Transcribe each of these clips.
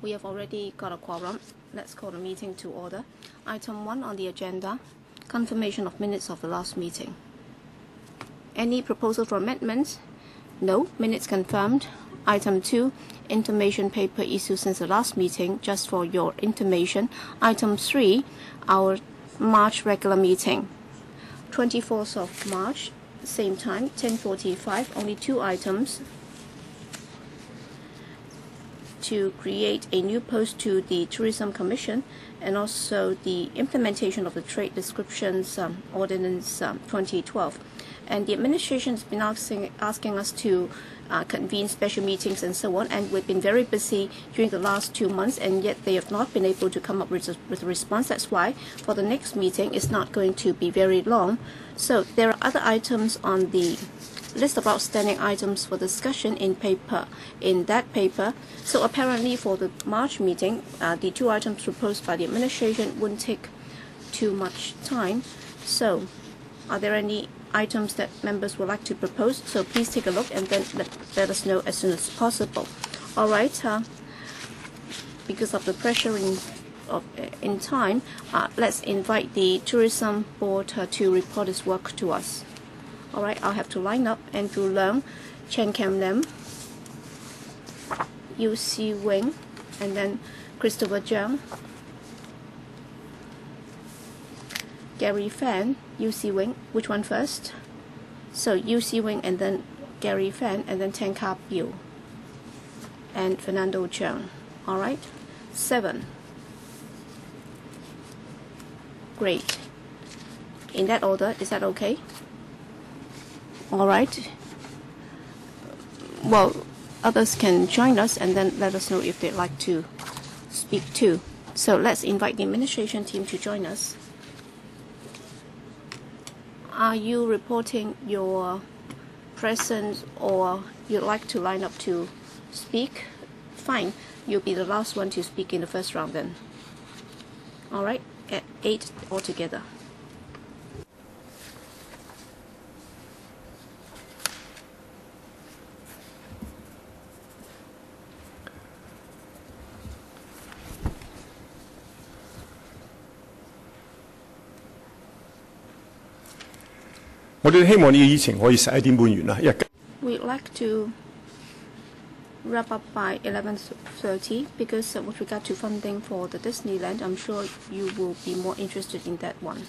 We have already got a quorum. Let's call the meeting to order. Item 1 on the agenda, confirmation of minutes of the last meeting. Any proposal for amendments? No. Minutes confirmed. Item 2, information paper issued since the last meeting, just for your information. Item 3, our March regular meeting. 24th of March, same time, 10:45, only 2 items. To create a new post to the Tourism Commission, and also the implementation of the Trade Descriptions Ordinance 2012. And the administration has been asking us to convene special meetings and so on, and we've been very busy during the last 2 months, and yet they have not been able to come up with a response. That's why for the next meeting it's not going to be very long. So there are other items on the list of outstanding items for discussion in that paper. So apparently for the March meeting, the 2 items proposed by the administration wouldn't take too much time. So are there any items that members would like to propose? So please take a look and then let us know as soon as possible. All right. Because of the pressure in time, let's invite the Tourism Board to report its work to us. All right, I'll have to line up Andrew Leung, Chen Kam Lim, Yu Si Wing, and then Christopher Jiang, Gary Fan, Yu Si Wing. Which one first? So Yu Si Wing and then Gary Fan and then Tan Ka Biu and Fernando Cheung. All right, 7. Great. In that order, is that okay? All right. Well, others can join us and then let us know if they'd like to speak too. So let's invite the administration team to join us. Are you reporting your presence or you'd like to line up to speak? Fine. You'll be the last one to speak in the first round then. All right. At 8 altogether. We'd like to wrap up by 11:30 because with regard to funding for the Disneyland, I'm sure you will be more interested in that one.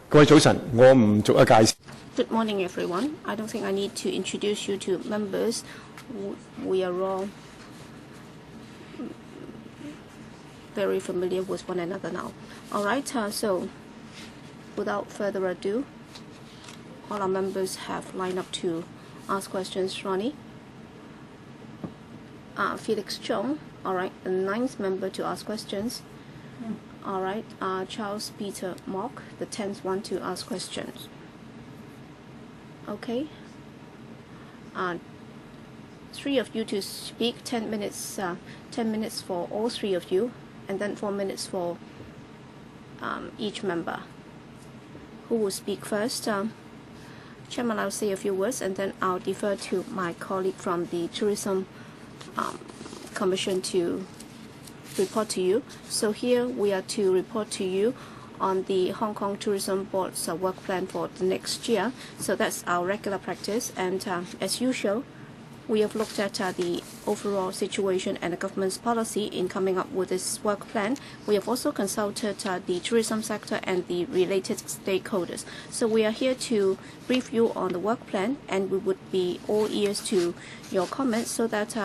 各位早晨，我唔逐一介紹。Good morning, everyone. I don't think I need to introduce you to members. We are all very familiar with one another now. All right. So, without further ado, all our members have lined up to ask questions. Ronnie, Felix Chong. All right, the 9th member to ask questions. All right, Charles Peter Mock, the 10th one to ask questions. Okay. 3 of you to speak. 10 minutes. 10 minutes for all 3 of you, and then 4 minutes for each member. Who will speak first? Chairman, I'll say a few words, and then I'll defer to my colleague from the Tourism Commission to report to you. So here we are to report to you on the Hong Kong Tourism Board's work plan for the next year. So that's our regular practice, and as usual, we have looked at the overall situation and the government's policy in coming up with this work plan. We have also consulted the tourism sector and the related stakeholders. So we are here to brief you on the work plan, and we would be all ears to your comments so that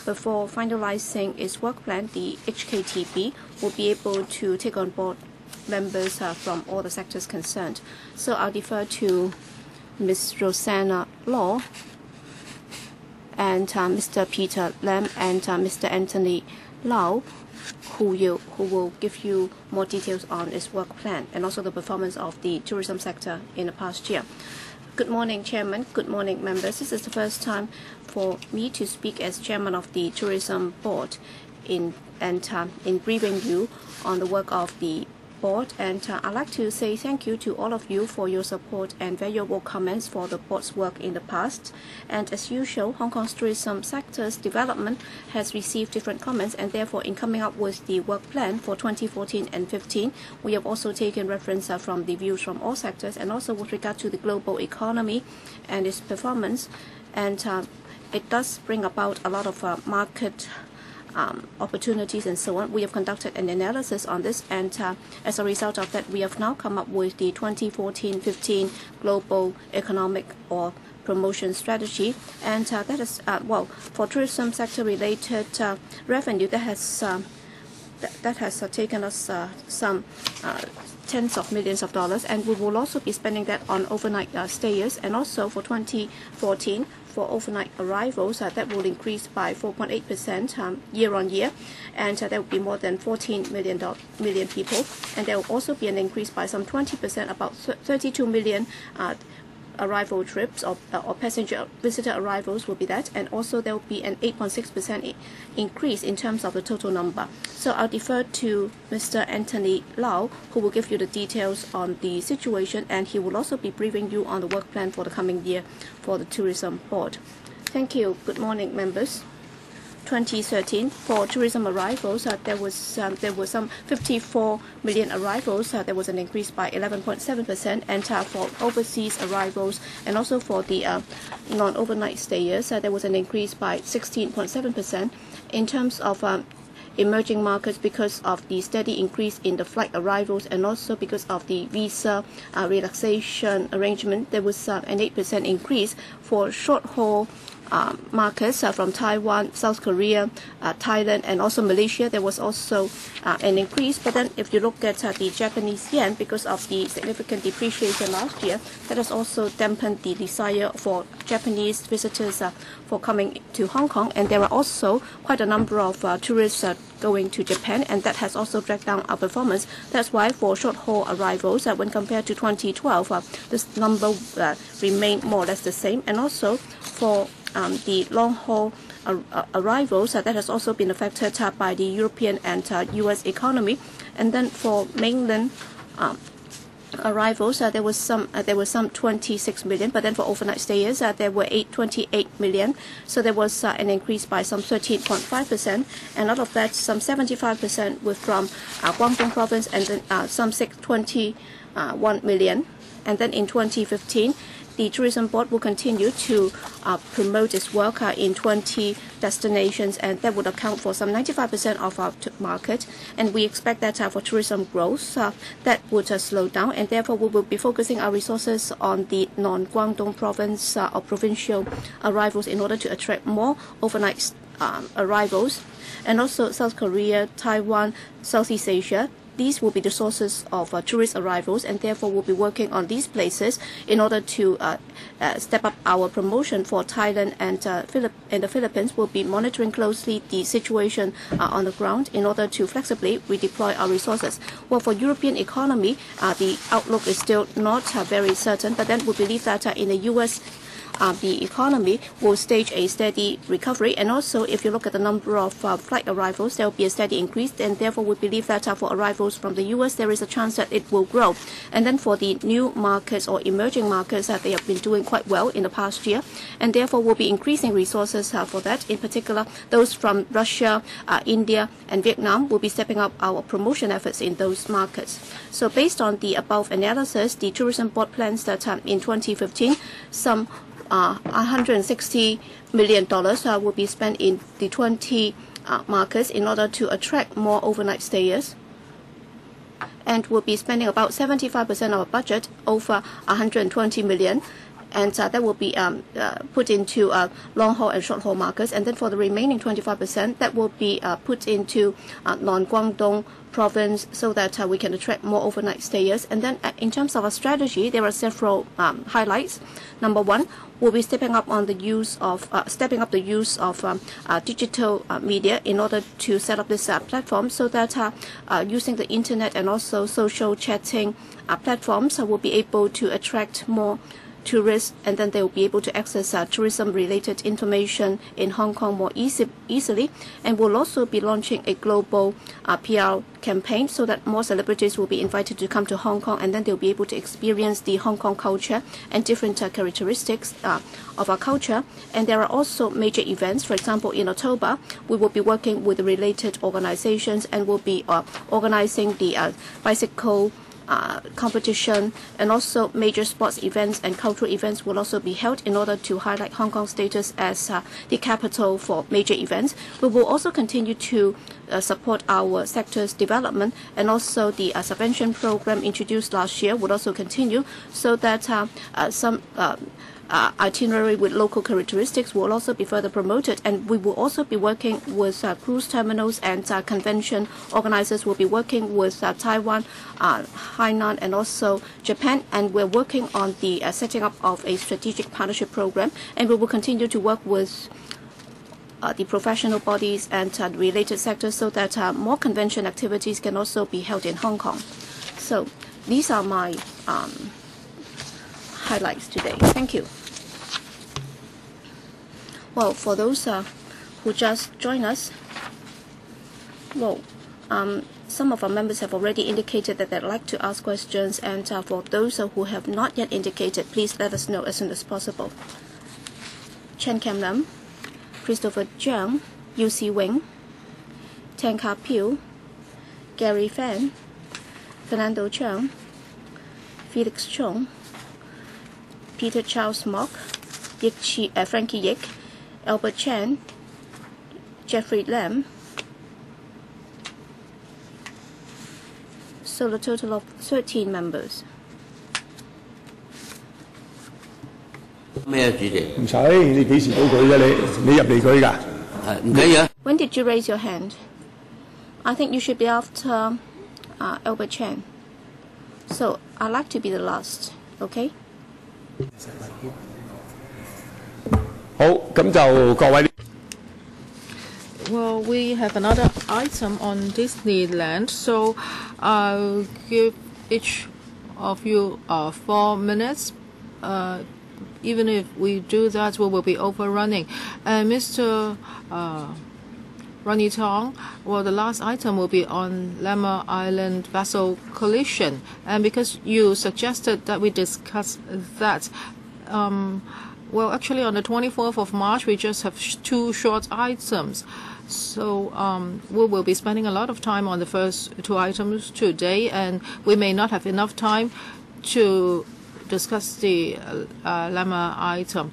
before finalizing its work plan, the HKTB will be able to take on board members from all the sectors concerned. So I'll defer to Ms. Rosanna Law and Mr. Peter Lam and Mr. Anthony Lau, who will give you more details on its work plan and also the performance of the tourism sector in the past year. Good morning, Chairman. Good morning, members. This is the first time for me to speak as Chairman of the Tourism Board in briefing you on the work of the board. And I'd like to say thank you to all of you for your support and valuable comments for the board's work in the past. And as usual, Hong Kong's tourism sector's development has received different comments, and therefore in coming up with the work plan for 2014 and 15, we have also taken reference from the views from all sectors, and also with regard to the global economy and its performance. And it does bring about a lot of market opportunities and so on. We have conducted an analysis on this, and as a result of that, we have now come up with the 2014-15 Global Economic or Promotion Strategy, and that is for tourism sector related revenue that has taken us some tens of millions of dollars, and we will also be spending that on overnight stayers, and also for 2014 for overnight arrivals that will increase by 4.8% year on year, and there will be more than 14 million people, and there will also be an increase by some 20%, about 32 million arrival trips or passenger visitor arrivals will be that, and also there will be an 8.6% increase in terms of the total number. So I'll defer to Mr. Anthony Lau, who will give you the details on the situation, and he will also be briefing you on the work plan for the coming year for the Tourism Board. Thank you. Good morning, members. 2013 for tourism arrivals, there was some 54 million arrivals. There was an increase by 11.7%, and for overseas arrivals and also for the non-overnight stayers, there was an increase by 16.7%. In terms of emerging markets, because of the steady increase in the flight arrivals and also because of the visa relaxation arrangement, there was an 8% increase for short-haul markets from Taiwan, South Korea, Thailand, and also Malaysia. There was also an increase. But then if you look at the Japanese yen, because of the significant depreciation last year, that has also dampened the desire for Japanese visitors for coming to Hong Kong. And there are also quite a number of tourists going to Japan, and that has also dragged down our performance. That's why for short-haul arrivals, when compared to 2012, this number remained more or less the same. And also for the long-haul arrivals, that has also been affected by the European and U.S. economy. And then for mainland arrivals, there was some 26 million, but then for overnight stayers, there were 28 million. So there was an increase by some 13.5%, and out of that, some 75% were from Guangdong province, and then some 21 million. And then in 2015, the Tourism Board will continue to promote its work in 20 destinations, and that would account for some 95% of our market. And we expect that for tourism growth, that would slow down, and therefore we will be focusing our resources on the non-Guangdong province or provincial arrivals in order to attract more overnight arrivals. And also South Korea, Taiwan, Southeast Asia, these will be the sources of tourist arrivals, and therefore we'll be working on these places in order to step up our promotion for Thailand and the Philippines. We'll be monitoring closely the situation on the ground in order to flexibly redeploy our resources. Well, for European economy, the outlook is still not very certain, but then we believe that in the U.S., the economy will stage a steady recovery, and also if you look at the number of flight arrivals, there will be a steady increase, and therefore we believe that for arrivals from the U.S. there is a chance that it will grow. And then for the new markets or emerging markets, they have been doing quite well in the past year, and therefore we'll be increasing resources for that. In particular, those from Russia, India, and Vietnam will be stepping up our promotion efforts in those markets. So based on the above analysis, the Tourism Board plans that in 2015, some $160 million will be spent in the 20 markets in order to attract more overnight stayers, and will be spending about 75% of our budget, over 120 million, and that will be put into long-haul and short-haul markets. And then for the remaining 25%, that will be put into non-Guangdong province, so that we can attract more overnight stayers. And then in terms of our strategy, there are several highlights. Number one, we'll be stepping up the use of digital media in order to set up this platform, so that using the internet and also social chatting platforms, will be able to attract more tourists, and then they will be able to access tourism-related information in Hong Kong more easily. And we'll also be launching a global PR campaign so that more celebrities will be invited to come to Hong Kong, and then they'll be able to experience the Hong Kong culture and different characteristics of our culture. And there are also major events. For example, in October, we will be working with related organizations and will be organizing the bicycle competition, and also major sports events and cultural events will also be held in order to highlight Hong Kong's status as the capital for major events. We will also continue to support our sector's development, and also the subvention program introduced last year would also continue, so that some itinerary with local characteristics will also be further promoted. And we will also be working with cruise terminals, and convention organizers will be working with Taiwan, Hainan, and also Japan. And we're working on the setting up of a strategic partnership program, and we will continue to work with the professional bodies and related sectors so that more convention activities can also be held in Hong Kong. So these are my highlights today. Thank you. Well, for those who just joined us, well, some of our members have already indicated that they'd like to ask questions, and for those who have not yet indicated, please let us know as soon as possible. Chen Kam Lam, Christopher Jiang, UC Wing, Tang Ka Piu, Gary Fan, Fernando Cheung, Felix Chung, Peter Charles Mock, Frankie Yik, Albert Chan, Jeffrey Lam. So a total of 13 members. 咩啊，主席？唔使，你幾時到佢啫？你入嚟佢㗎？唔緊要。When did you raise your hand? I think you should be after Albert Chan. So I'd like to be the last. Okay? 好，咁就各位。Well, we have another item on Disneyland, so I'll give each of you 4 minutes. Even if we do that, we will be overrunning. And Mr. Ronnie Tong, well, the last item will be on Lamma Island vessel collision. And because you suggested that we discuss that, well, actually, on the 24th of March, we just have 2 short items. So we will be spending a lot of time on the first 2 items today, and we may not have enough time to discuss the Lamma item.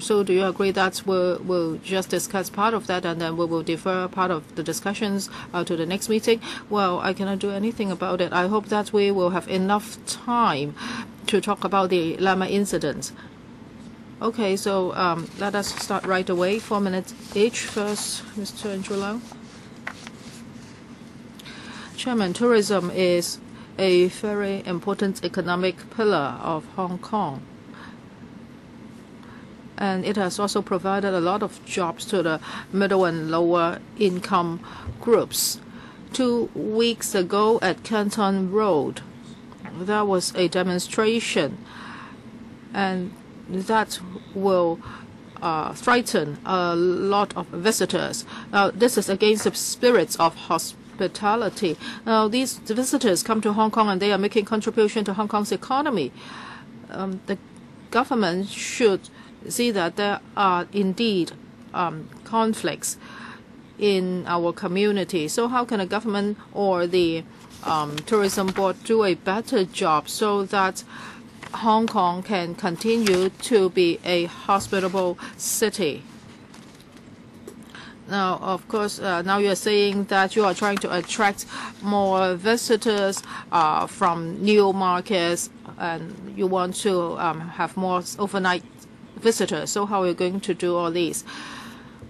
So do you agree that we'll just discuss part of that, and then we will defer part of the discussions to the next meeting? Well, I cannot do anything about it. I hope that we will have enough time to talk about the Lamma incident. Okay, so let us start right away. 4 minutes each. First, Mr. Andrew Lau. Chairman, tourism is a very important economic pillar of Hong Kong. And it has also provided a lot of jobs to the middle and lower income groups. 2 weeks ago at Canton Road, there was a demonstration, and that will frighten a lot of visitors. Now, this is against the spirits of hospitality. Now, these visitors come to Hong Kong and they are making contribution to Hong Kong's economy. The government should see that there are indeed conflicts in our community. So how can a government or the tourism board do a better job so that Hong Kong can continue to be a hospitable city? Now, of course, now you're saying that you are trying to attract more visitors from new markets, and you want to have more overnight visitors. So how are you going to do all these?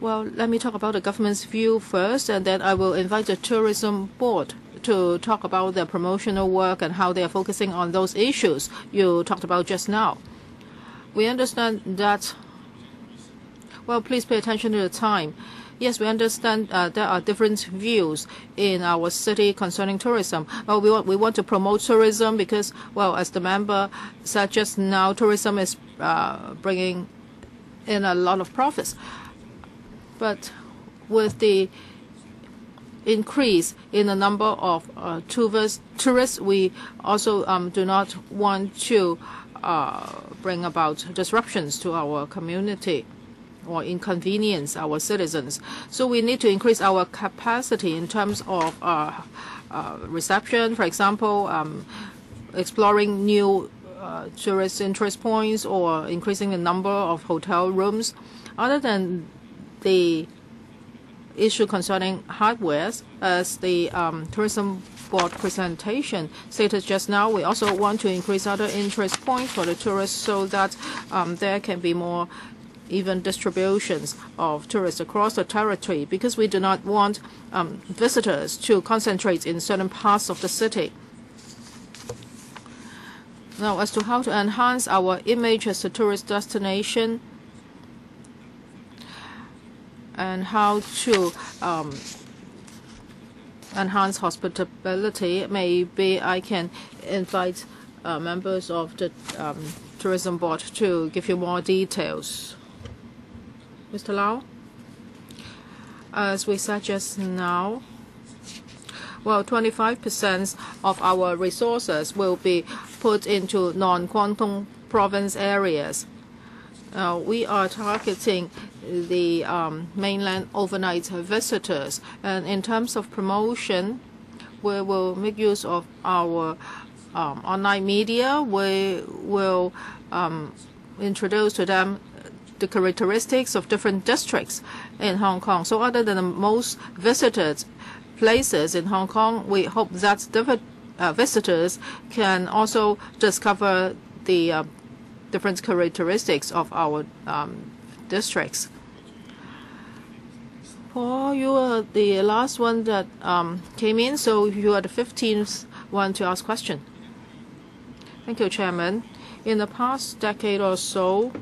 Well, let me talk about the government's view first, and then I will invite the tourism board to talk about their promotional work and how they are focusing on those issues you talked about just now. We understand that, well, please pay attention to the time. Yes, we understand there are different views in our city concerning tourism. We want to promote tourism because, well, as the member said just now, tourism is bringing in a lot of profits. But with the increase in the number of tourists, we also do not want to bring about disruptions to our community or inconvenience our citizens. So we need to increase our capacity in terms of reception, for example, exploring new tourist interest points or increasing the number of hotel rooms. Other than the issue concerning hardware, as the tourism board presentation stated just now, we also want to increase other interest points for the tourists so that there can be more even distributions of tourists across the territory, because we do not want visitors to concentrate in certain parts of the city. Now, as to how to enhance our image as a tourist destination and how to enhance hospitality, maybe I can invite members of the tourism board to give you more details. Mr. Lau, as we said just now, well, 25% of our resources will be put into non-Guangdong province areas. We are targeting the mainland overnight visitors, and in terms of promotion, we will make use of our online media. We will introduce to them the characteristics of different districts in Hong Kong. So other than the most visited places in Hong Kong, we hope that visitors can also discover the different characteristics of our districts. Paul, you are the last one that came in, so you are the 15th one to ask question. Thank you, Chairman. In the past decade or so,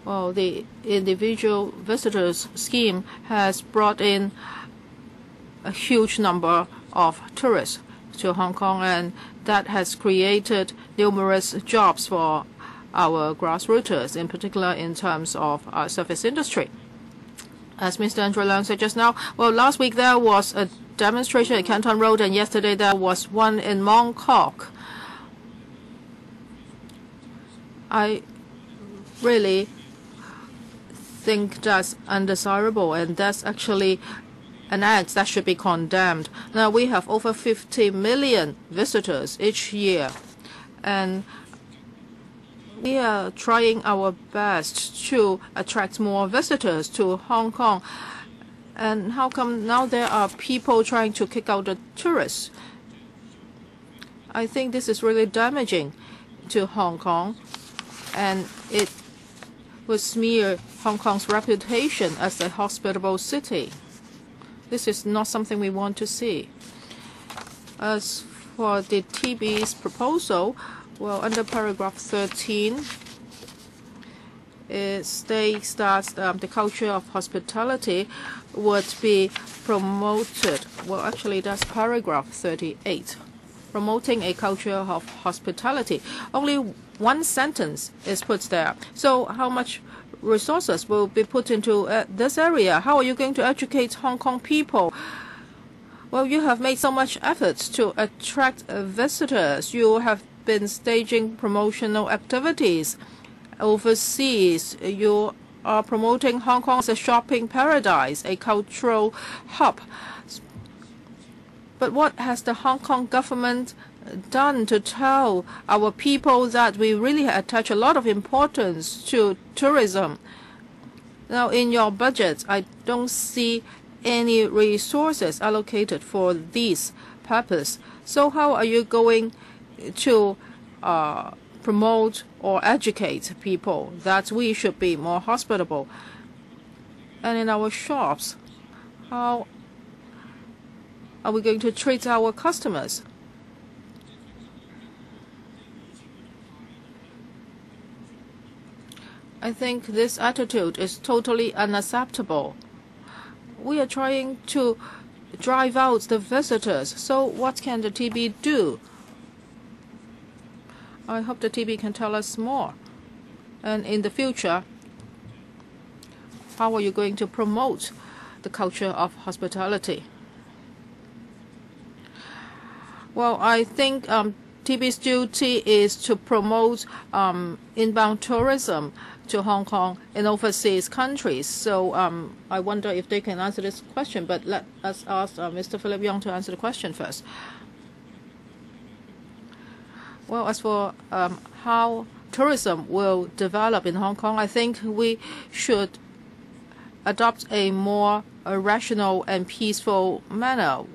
well, the individual visitors scheme has brought in a huge number of tourists to Hong Kong, and that has created numerous jobs for our grassroots, in particular in terms of service industry. As Mr. Andrew Leung said just now, well, last week there was a demonstration at Canton Road, and yesterday there was one in Mong Kok. I really think that's undesirable, and that's actually an act that should be condemned. Now, we have over 50 million visitors each year, and we are trying our best to attract more visitors to Hong Kong. And how come now there are people trying to kick out the tourists? I think this is really damaging to Hong Kong, and it will smear Hong Kong's reputation as a hospitable city. This is not something we want to see. As for the TB's proposal, well, under paragraph 13, it states that the culture of hospitality would be promoted. Well, actually, that's paragraph 38. Promoting a culture of hospitality. Only one sentence is put there. So how much resources will be put into this area? How are you going to educate Hong Kong people? Well, you have made so much efforts to attract visitors. You have been staging promotional activities overseas. You are promoting Hong Kong as a shopping paradise, a cultural hub. But what has the Hong Kong government done to tell our people that we really attach a lot of importance to tourism? Now, in your budget, I don't see any resources allocated for this purpose. So how are you going to promote or educate people that we should be more hospitable? And in our shops, how are we going to treat our customers? I think this attitude is totally unacceptable. we are trying to drive out the visitors. So what can the TB do? I hope the TB can tell us more. And in the future, how are you going to promote the culture of hospitality? Well, I think TB's duty is to promote inbound tourism to Hong Kong and overseas countries. So I wonder if they can answer this question. But let us ask Mr. Philip Yong to answer the question first. Well, as for how tourism will develop in Hong Kong, I think we should adopt a more rational and peaceful manner.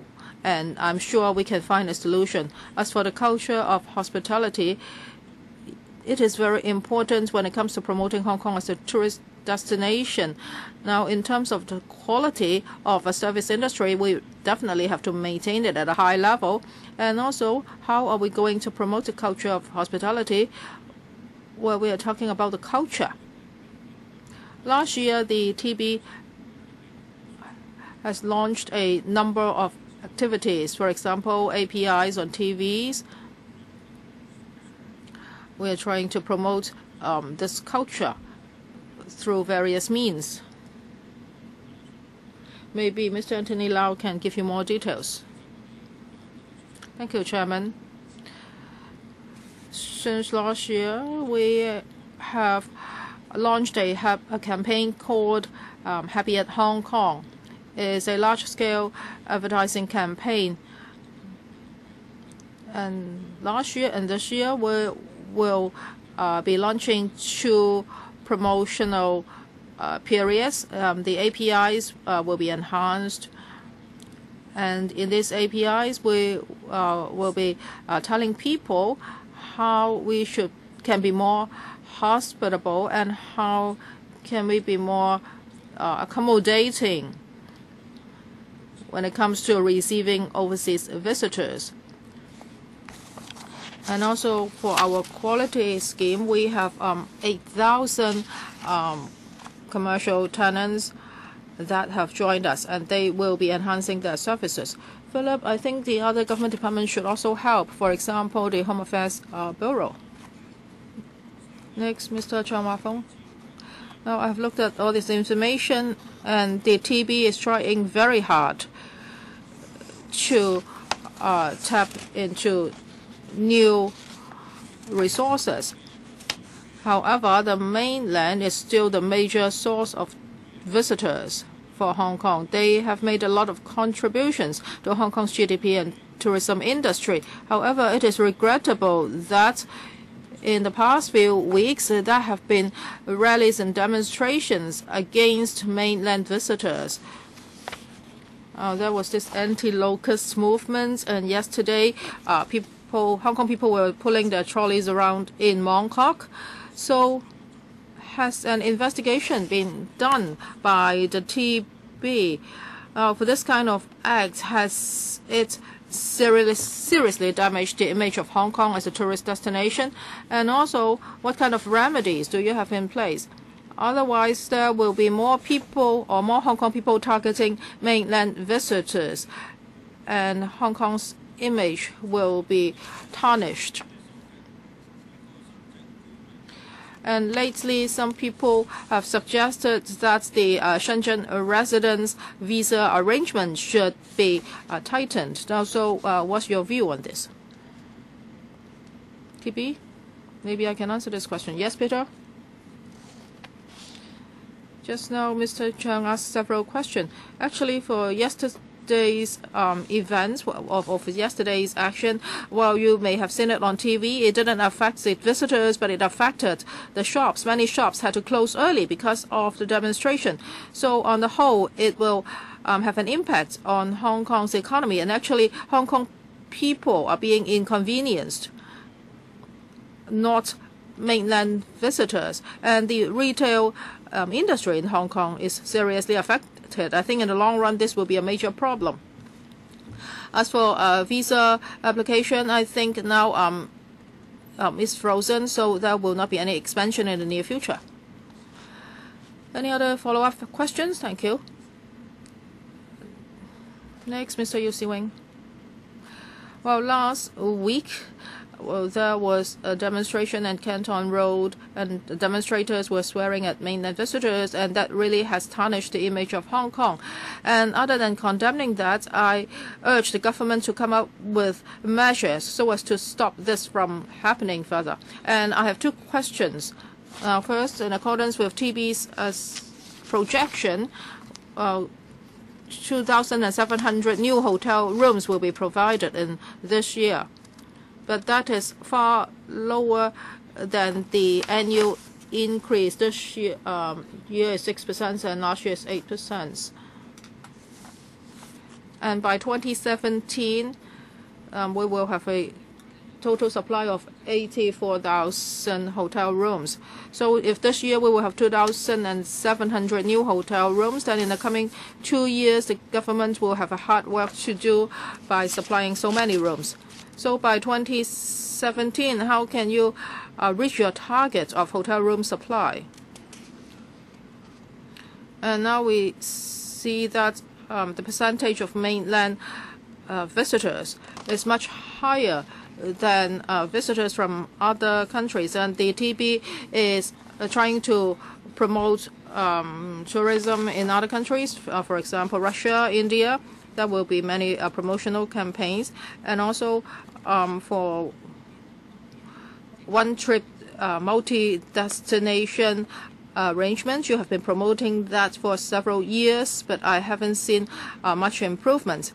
And I'm sure we can find a solution. As for the culture of hospitality, it is very important when it comes to promoting Hong Kong as a tourist destination. Now, in terms of the quality of a service industry, we definitely have to maintain it at a high level. And also, how are we going to promote the culture of hospitality? Well, we are talking about the culture. Last year, the TB has launched a number of activities. For example, APIs on TVs. We are trying to promote this culture through various means. Maybe Mr. Anthony Lau can give you more details. Thank you, Chairman. Since last year, we have launched a campaign called Happy at Hong Kong. It's a large-scale advertising campaign. And last year and this year, we will be launching 2 promotional periods. The APIs will be enhanced. And in these APIs, we will be telling people how we can be more hospitable and how can we be more accommodating when it comes to receiving overseas visitors. And also for our quality scheme, we have 8,000 commercial tenants that have joined us, and they will be enhancing their services. Philip, I think the other government departments should also help. For example, the Home Affairs Bureau. Next, Mr. Chong Wah Fong. Now, I've looked at all this information, and the TB is trying very hard to tap into new resources. However, the mainland is still the major source of visitors for Hong Kong. They have made a lot of contributions to Hong Kong's GDP and tourism industry. However, it is regrettable that in the past few weeks, there have been rallies and demonstrations against mainland visitors. There was this anti-locust movement, and yesterday, Hong Kong people were pulling their trolleys around in Mong Kok. So, has an investigation been done by the TB for this kind of act? Has it seriously damaged the image of Hong Kong as a tourist destination? And also, what kind of remedies do you have in place? Otherwise, there will be more people or more Hong Kong people targeting mainland visitors, and Hong Kong's image will be tarnished. And lately, some people have suggested that the Shenzhen residence visa arrangement should be tightened. Now, so what's your view on this? TB, maybe I can answer this question. Yes, Peter? Just now, Mr. Chung asked several questions. Actually, for yesterday's events, of yesterday's action, while you may have seen it on TV, it didn't affect the visitors, but it affected the shops. Many shops had to close early because of the demonstration. So on the whole, it will have an impact on Hong Kong's economy. And actually, Hong Kong people are being inconvenienced, not mainland visitors. And the retail industry in Hong Kong is seriously affected. I think in the long run, this will be a major problem. As for visa application, I think now it's frozen, so there will not be any expansion in the near future. Any other follow-up questions? Thank you. Next, Mr. Yu Siwing. Well, last week, there was a demonstration at Canton Road, and the demonstrators were swearing at mainland visitors, and that really has tarnished the image of Hong Kong. And other than condemning that, I urge the government to come up with measures so as to stop this from happening further. And I have two questions. First, in accordance with TB's projection, 2,700 new hotel rooms will be provided in this year. But that is far lower than the annual increase. This year, is 6% and last year is 8%. And by 2017, we will have a total supply of 84,000 hotel rooms. So if this year we will have 2,700 new hotel rooms, then in the coming 2 years, the government will have a hard work to do by supplying so many rooms. So by 2017, how can you reach your target of hotel room supply? And now we see that the percentage of mainland visitors is much higher than visitors from other countries. And the TB is trying to promote tourism in other countries, for example, Russia, India. There will be many promotional campaigns. And also for one-trip multi-destination arrangements, you have been promoting that for several years, but I haven't seen much improvement.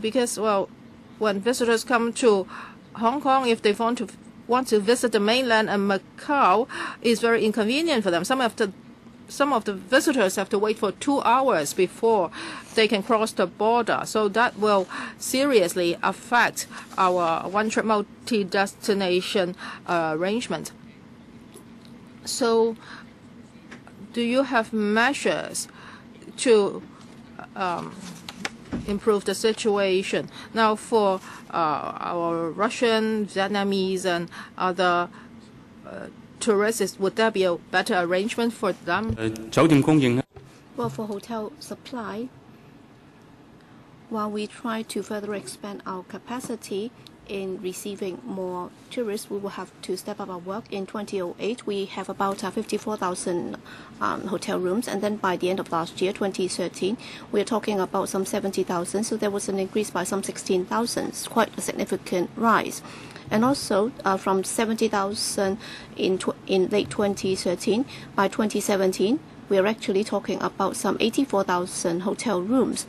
Because, well, when visitors come to Hong Kong, if they want to visit the mainland and Macau, it's very inconvenient for them. Some of the visitors have to wait for 2 hours before they can cross the border. So that will seriously affect our one-trip multi-destination arrangement. So do you have measures to improve the situation? Now, for our Russian, Vietnamese, and other tourists, would there be a better arrangement for them? Well, for hotel supply, while we try to further expand our capacity in receiving more tourists, we will have to step up our work. In 2008, we have about 54,000 hotel rooms, and then by the end of last year, 2013, we're talking about some 70,000. So there was an increase by some 16,000. It's quite a significant rise. And also from 70,000 in late 2013, by 2017, we are actually talking about some 84,000 hotel rooms.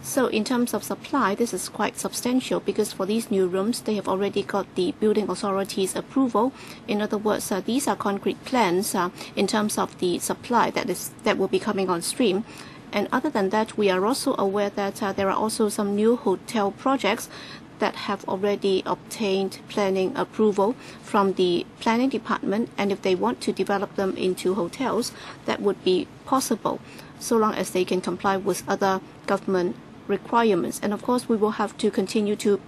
So in terms of supply, this is quite substantial because for these new rooms, they have already got the building authorities' approval. In other words, these are concrete plans in terms of the supply that will be coming on stream. And other than that, we are also aware that there are also some new hotel projects that have already obtained planning approval from the planning department. And if they want to develop them into hotels, that would be possible, so long as they can comply with other government requirements. And of course, we will have to continue to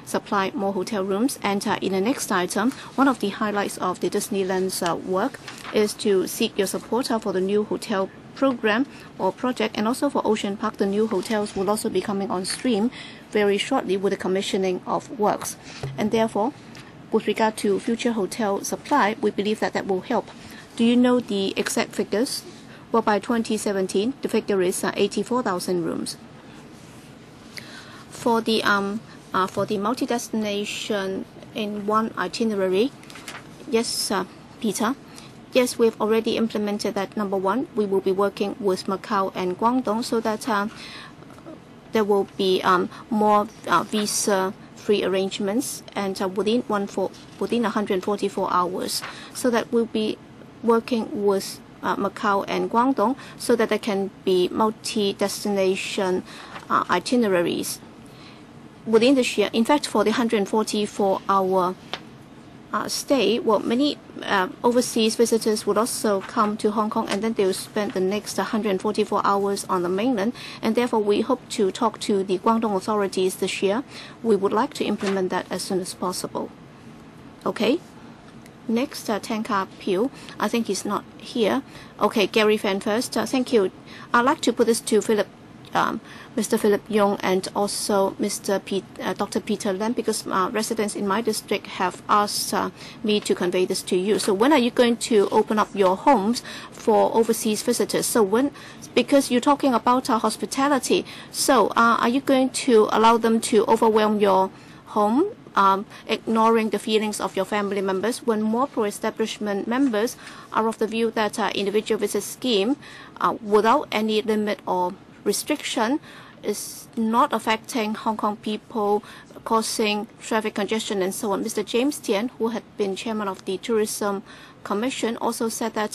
supply more hotel rooms. And in the next item, one of the highlights of the Disneyland's work is to seek your support for the new hotel program or project, and also for Ocean Park. The new hotels will also be coming on stream very shortly with the commissioning of works. And therefore, with regard to future hotel supply, we believe that will help. Do you know the exact figures? Well, by 2017, the figure is 84,000 rooms. For the multi-destination in one itinerary, yes, Peter. Yes, we've already implemented that. Number one, we will be working with Macau and Guangdong so that there will be more visa-free arrangements, and within 144 hours, so that we'll be working with Macau and Guangdong so that there can be multi-destination itineraries within this year. In fact, for the 144-hour stay, well, many overseas visitors would also come to Hong Kong, and then they will spend the next 144 hours on the mainland. And therefore, we hope to talk to the Guangdong authorities this year. We would like to implement that as soon as possible. Okay. Next, Tanka Peel. I think he's not here. Okay, Gary Fan first. Thank you. I'd like to put this to Philip Mr. Philip Yong and also Dr. Peter Lam, because residents in my district have asked me to convey this to you. So when are you going to open up your homes for overseas visitors? So because you're talking about hospitality, so are you going to allow them to overwhelm your home, ignoring the feelings of your family members, when more pro-establishment members are of the view that individual visit scheme without any limit or restriction is not affecting Hong Kong people, causing traffic congestion and so on. Mr. James Tian, who had been chairman of the Tourism Commission, also said that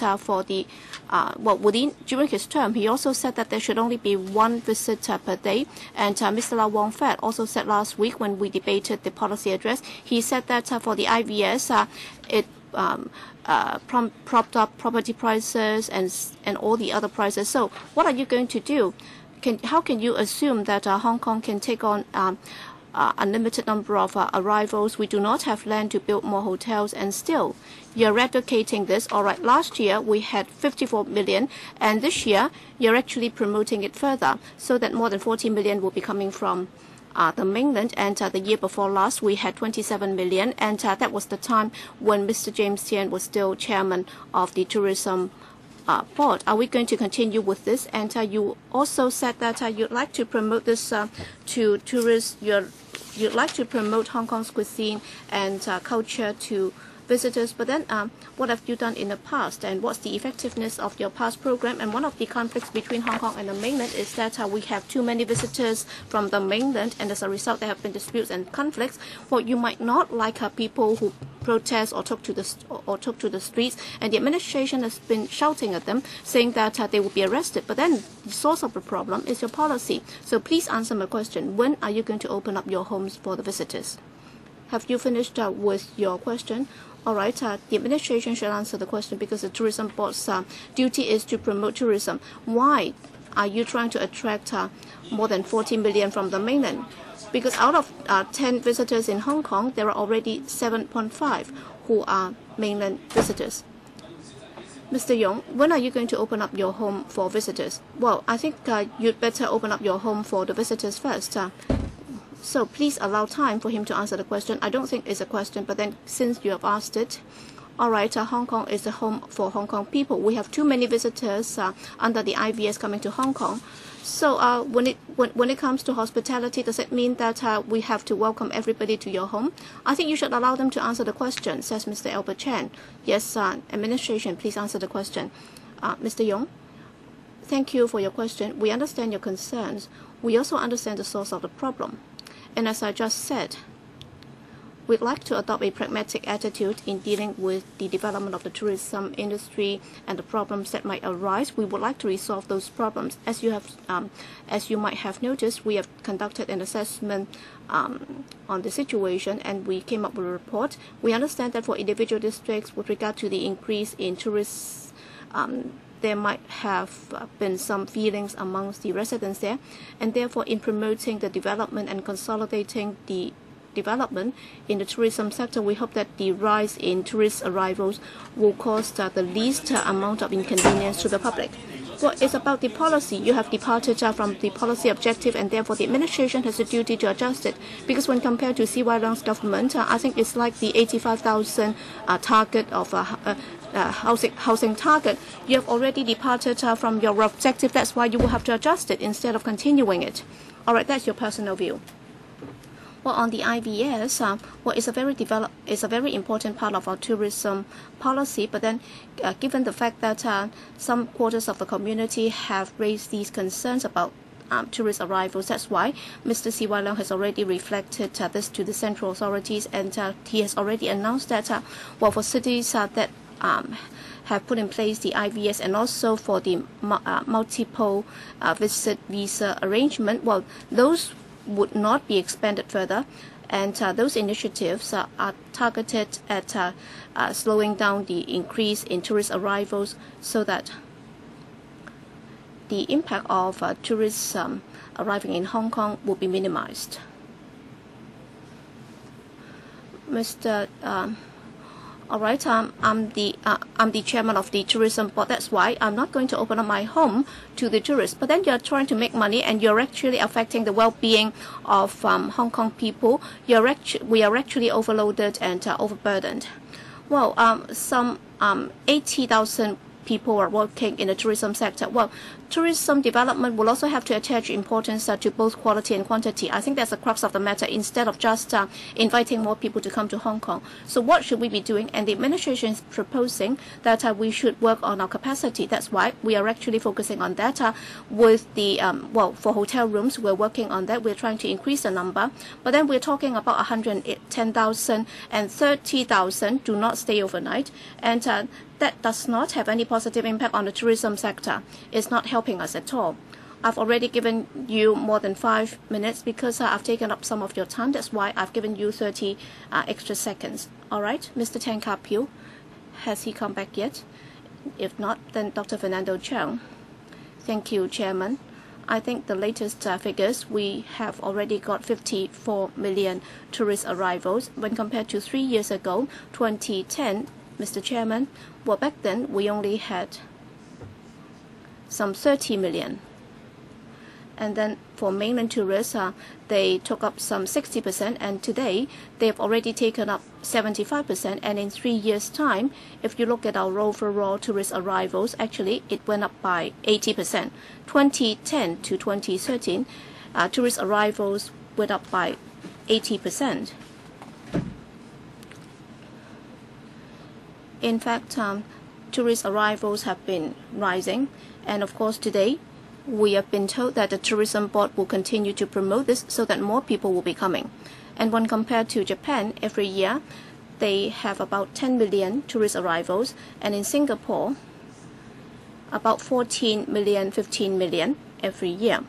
during his term, he also said that there should only be one visitor per day. And Mr. Lau Wong Fat also said last week when we debated the policy address, he said that for the IVS, it propped up property prices and all the other prices. So what are you going to do? How can you assume that Hong Kong can take on unlimited number of arrivals? We do not have land to build more hotels, and still you're advocating this. All right, last year we had 54 million, and this year you're actually promoting it further so that more than 40 million will be coming from the mainland, and the year before last we had 27 million, and that was the time when Mr. James Tian was still chairman of the tourism board. Are we going to continue with this? And you also said that you'd like to promote this to tourists. You'd like to promote Hong Kong's cuisine and culture to visitors, but then what have you done in the past, and what's the effectiveness of your past program? And one of the conflicts between Hong Kong and the mainland is that we have too many visitors from the mainland, and as a result there have been disputes and conflicts. Well, you might not like people who protest or took to the streets, and the administration has been shouting at them, saying that they will be arrested. But then the source of the problem is your policy. So please answer my question. When are you going to open up your homes for the visitors? Have you finished with your question? All right, the administration should answer the question, because the tourism board's duty is to promote tourism. Why are you trying to attract more than 40 million from the mainland? Because out of 10 visitors in Hong Kong, there are already 7.5 who are mainland visitors. Mr. Yong, when are you going to open up your home for visitors? Well, I think you'd better open up your home for the visitors first. So please allow time for him to answer the question. I don't think it's a question, but then since you have asked it, all right, Hong Kong is a home for Hong Kong people. We have too many visitors under the IVS coming to Hong Kong. So when it comes to hospitality, does it mean that we have to welcome everybody to your home? I think you should allow them to answer the question, says Mr. Albert Chan. Yes, administration, please answer the question. Mr. Yong, thank you for your question. We understand your concerns. We also understand the source of the problem. And as I just said, we'd like to adopt a pragmatic attitude in dealing with the development of the tourism industry and the problems that might arise. We would like to resolve those problems. As you might have noticed, we have conducted an assessment on the situation, and we came up with a report. We understand that for individual districts, with regard to the increase in tourists, there might have been some feelings amongst the residents there, and therefore in promoting the development and consolidating the development in the tourism sector, we hope that the rise in tourist arrivals will cause the least amount of inconvenience to the public. Well, it's about the policy. You have departed from the policy objective, and therefore the administration has a duty to adjust it. Because when compared to C.Y. Leung's government, I think it's like the 85,000 target of housing target. You have already departed from your objective. That's why you will have to adjust it instead of continuing it. All right, that's your personal view. Well, on the IVS, it's a very important part of our tourism policy. But then, given the fact that some quarters of the community have raised these concerns about tourist arrivals, that's why Mr. C.Y. Leung has already reflected this to the central authorities, and he has already announced that, for cities that have put in place the IVS, and also for the multiple visit visa arrangement, well, those would not be expanded further, and those initiatives are targeted at slowing down the increase in tourist arrivals, so that the impact of tourists arriving in Hong Kong will be minimized. Mr. All right, I'm the chairman of the tourism board. That's why I'm not going to open up my home to the tourists. But then you're trying to make money, and you're actually affecting the well-being of Hong Kong people. We are actually overloaded and overburdened. Well, some 80,000 people are working in the tourism sector. Well, tourism development will also have to attach importance to both quality and quantity. I think that's the crux of the matter, instead of just inviting more people to come to Hong Kong. So what should we be doing? And the administration is proposing that we should work on our capacity. That's why we are actually focusing on that. With the, for hotel rooms, we're working on that. We're trying to increase the number. But then we're talking about 110,000 and 30,000 do not stay overnight. And that does not have any positive impact on the tourism sector. It's not helping us at all. I've already given you more than 5 minutes because I've taken up some of your time. That's why I've given you 30 extra seconds. All right, Mr. Tan Ka-Piu, has he come back yet? If not, then Dr. Fernando Cheung. Thank you, Chairman. I think the latest figures, we have already got 54 million tourist arrivals when compared to 3 years ago, 2010, Mr. Chairman. Well, back then, we only had some 30 million. And then for mainland tourists, they took up some 60%, and today they've already taken up 75%. And in 3 years' time, if you look at our overall tourist arrivals, actually it went up by 80%. 2010 to 2013, tourist arrivals went up by 80%. In fact, tourist arrivals have been rising, and of course today we have been told that the tourism board will continue to promote this so that more people will be coming. And when compared to Japan, every year they have about 10 million tourist arrivals, and in Singapore about 14 million, 15 million every year.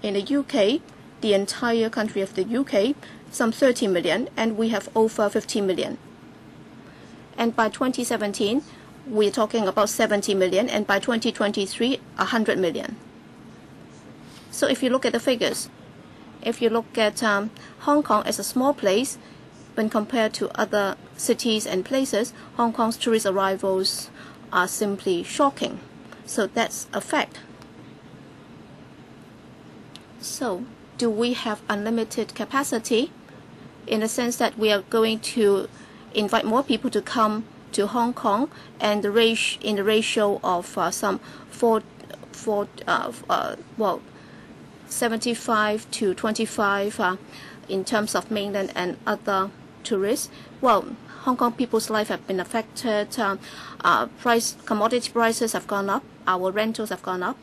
In the UK, the entire country of the UK, some 30 million, and we have over 50 million. And by 2017, we're talking about 70 million, and by 2023, 100 million. So if you look at the figures, if you look at Hong Kong as a small place, when compared to other cities and places, Hong Kong's tourist arrivals are simply shocking. So that's a fact. So do we have unlimited capacity in the sense that we are going to invite more people to come to Hong Kong, and the in the ratio of some 75 to 25 in terms of mainland and other tourists? Well, Hong Kong people's life have been affected. Commodity prices have gone up. Our rentals have gone up,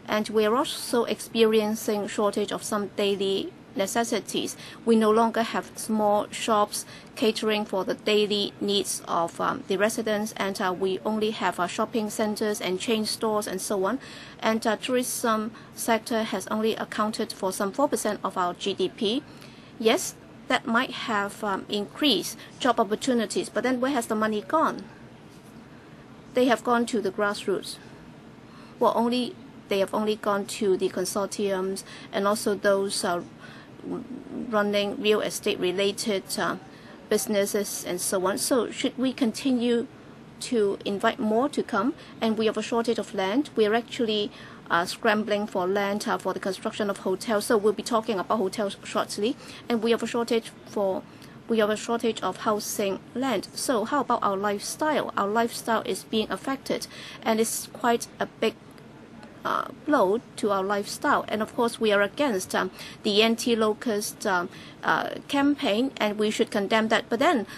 and we are also experiencing shortage of some daily necessities. We no longer have small shops catering for the daily needs of the residents, and we only have shopping centers and chain stores and so on. And tourism sector has only accounted for some 4% of our GDP. Yes, that might have increased job opportunities, but then where has the money gone? They have gone to the grassroots. Well, they have only gone to the consortiums and also those running real estate related businesses and so on. So should we continue to invite more to come? And we have a shortage of land. We are actually scrambling for land for the construction of hotels. So we'll be talking about hotels shortly. And we have a shortage of housing land. So how about our lifestyle? Our lifestyle is being affected, and it's quite a big blow to our lifestyle. And of course we are against the anti-locust campaign, and we should condemn that. But then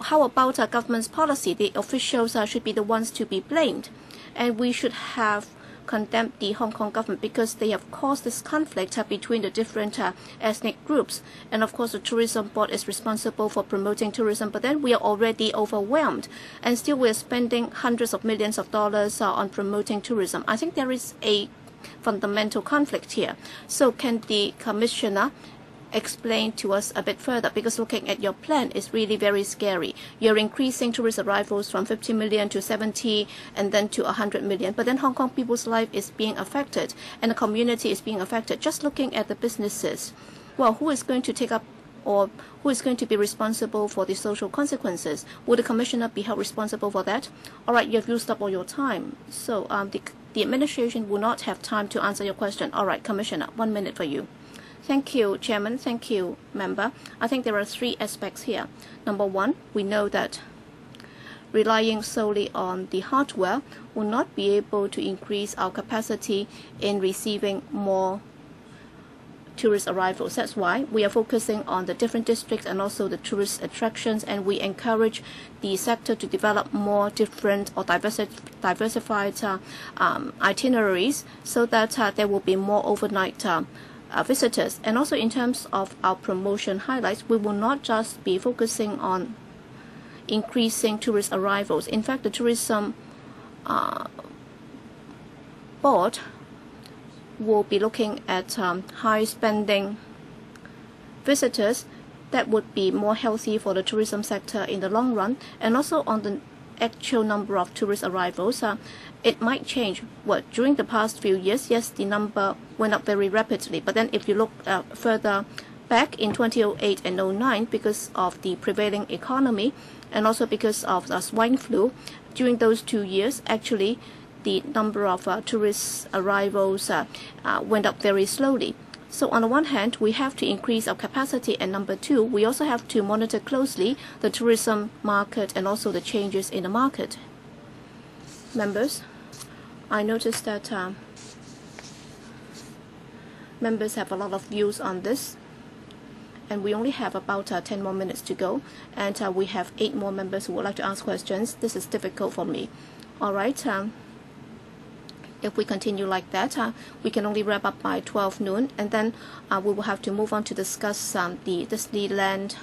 how about our government's policy? The officials should be the ones to be blamed, and we should have condemned the Hong Kong government because they have caused this conflict between the different ethnic groups. And of course the tourism board is responsible for promoting tourism, but then we are already overwhelmed, and still we are spending hundreds of millions of dollars on promoting tourism. I think there is a fundamental conflict here. So can the commissioner explain to us a bit further, because looking at your plan is really very scary. You're increasing tourist arrivals from 50 million to 70 and then to 100 million, but then Hong Kong people's life is being affected and the community is being affected. Just looking at the businesses, well, who is going to take up or who is going to be responsible for the social consequences? Will the commissioner be held responsible for that? All right, you have used up all your time. So the administration will not have time to answer your question. All right, Commissioner, 1 minute for you. Thank you, Chairman. Thank you, Member. I think there are 3 aspects here. Number 1, we know that relying solely on the hardware will not be able to increase our capacity in receiving more tourist arrivals. That's why we are focusing on the different districts and also the tourist attractions, and we encourage the sector to develop more different or diversified itineraries so that there will be more overnight visitors. And also in terms of our promotion highlights, we will not just be focusing on increasing tourist arrivals. In fact, the tourism board will be looking at high spending visitors that would be more healthy for the tourism sector in the long run, and also on the actual number of tourist arrivals. It might change. Well, during the past few years, yes, the number went up very rapidly, but then if you look further back in 2008 and 2009, because of the prevailing economy and also because of the swine flu, during those 2 years, actually, the number of tourist arrivals went up very slowly. So on the one hand, we have to increase our capacity, and number 2, we also have to monitor closely the tourism market and also the changes in the market. Members, I noticed that members have a lot of views on this, and we only have about 10 more minutes to go, and we have 8 more members who would like to ask questions. This is difficult for me. All right. If we continue like that, we can only wrap up by 12 noon, and then we will have to move on to discuss the Disneyland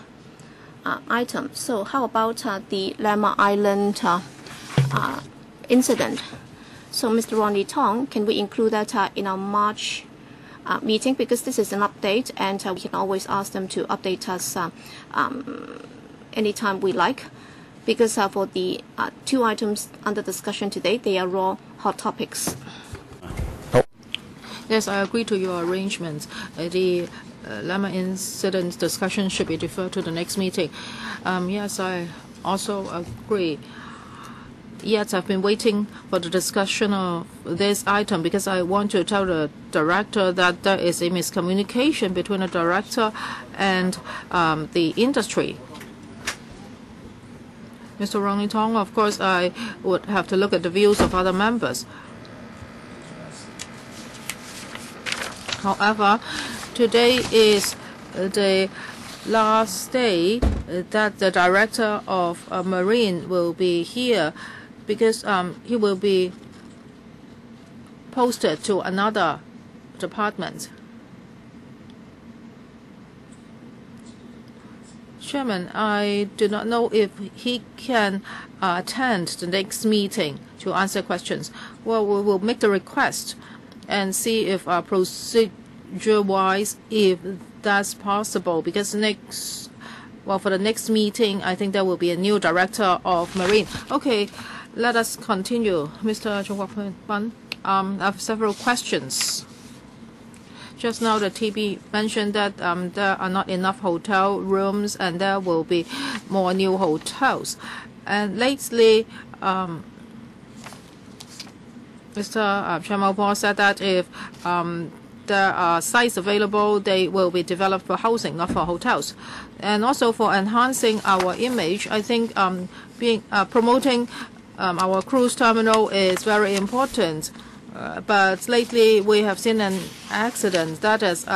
item. So how about the Llama Island incident? So Mr. Ronnie Tong, can we include that in our March meeting? Because this is an update, and we can always ask them to update us anytime we like. Because for the 2 items under discussion today, they are raw hot topics. Yes, I agree to your arrangements. The Llama incident discussion should be deferred to the next meeting. Yes, I also agree. Yes, I've been waiting for the discussion of this item because I want to tell the director that there is a miscommunication between the director and the industry. Mr. Ronnie Tong, of course, I would have to look at the views of other members. However, today is the last day that the director of Marine will be here because he will be posted to another department. Chairman, I do not know if he can attend the next meeting to answer questions. Well, we will make the request and see if procedure-wise, if that's possible. Because for the next meeting, I think there will be a new director of Marine. Okay, let us continue. Mr. Chung Kwok-Pan, I have several questions. Just now, the TV mentioned that there are not enough hotel rooms and there will be more new hotels. And lately, Mr. Chairman said that if there are sites available, they will be developed for housing, not for hotels. And also for enhancing our image, I think promoting our cruise terminal is very important. But lately, we have seen an accident that is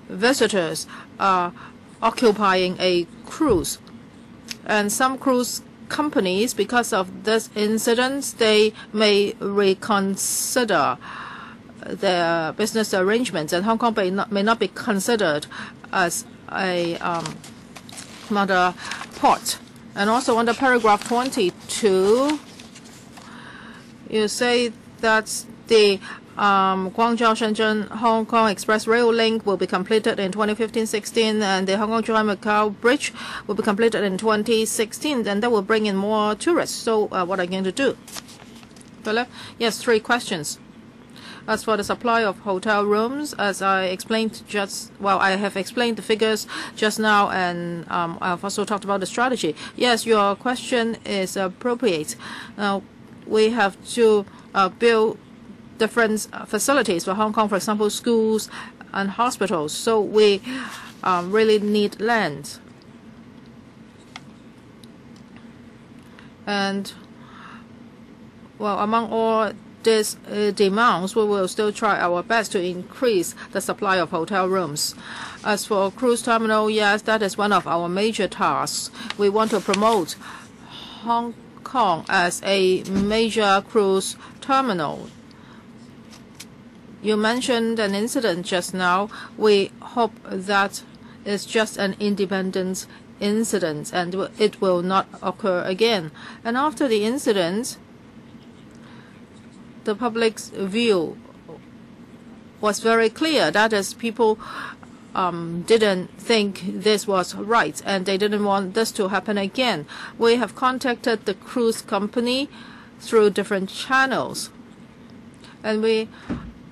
visitors are occupying a cruise. And some cruise companies, because of this incident, they may reconsider their business arrangements, and Hong Kong may not be considered as a mother port. And also under paragraph 22, you say that the Guangzhou-Shenzhen Hong Kong Express Rail Link will be completed in 2015-16, and the Hong Kong-Zhuhai-Macau Bridge will be completed in 2016, and that will bring in more tourists. So what are you going to do? Philip? Yes, 3 questions. As for the supply of hotel rooms, as I explained I have explained the figures just now, and I've also talked about the strategy. Yes, your question is appropriate. Now, we have to build different facilities for Hong Kong, for example, schools and hospitals. So we really need land. And, well, among all these demands, we will still try our best to increase the supply of hotel rooms. As for cruise terminal, yes, that is one of our major tasks. We want to promote Hong Kong as a major cruise terminal. You mentioned an incident just now. We hope that it's just an independent incident and it will not occur again. And after the incident, the public's view was very clear. That is, people didn't think this was right and they didn't want this to happen again. We have contacted the cruise company through different channels, and we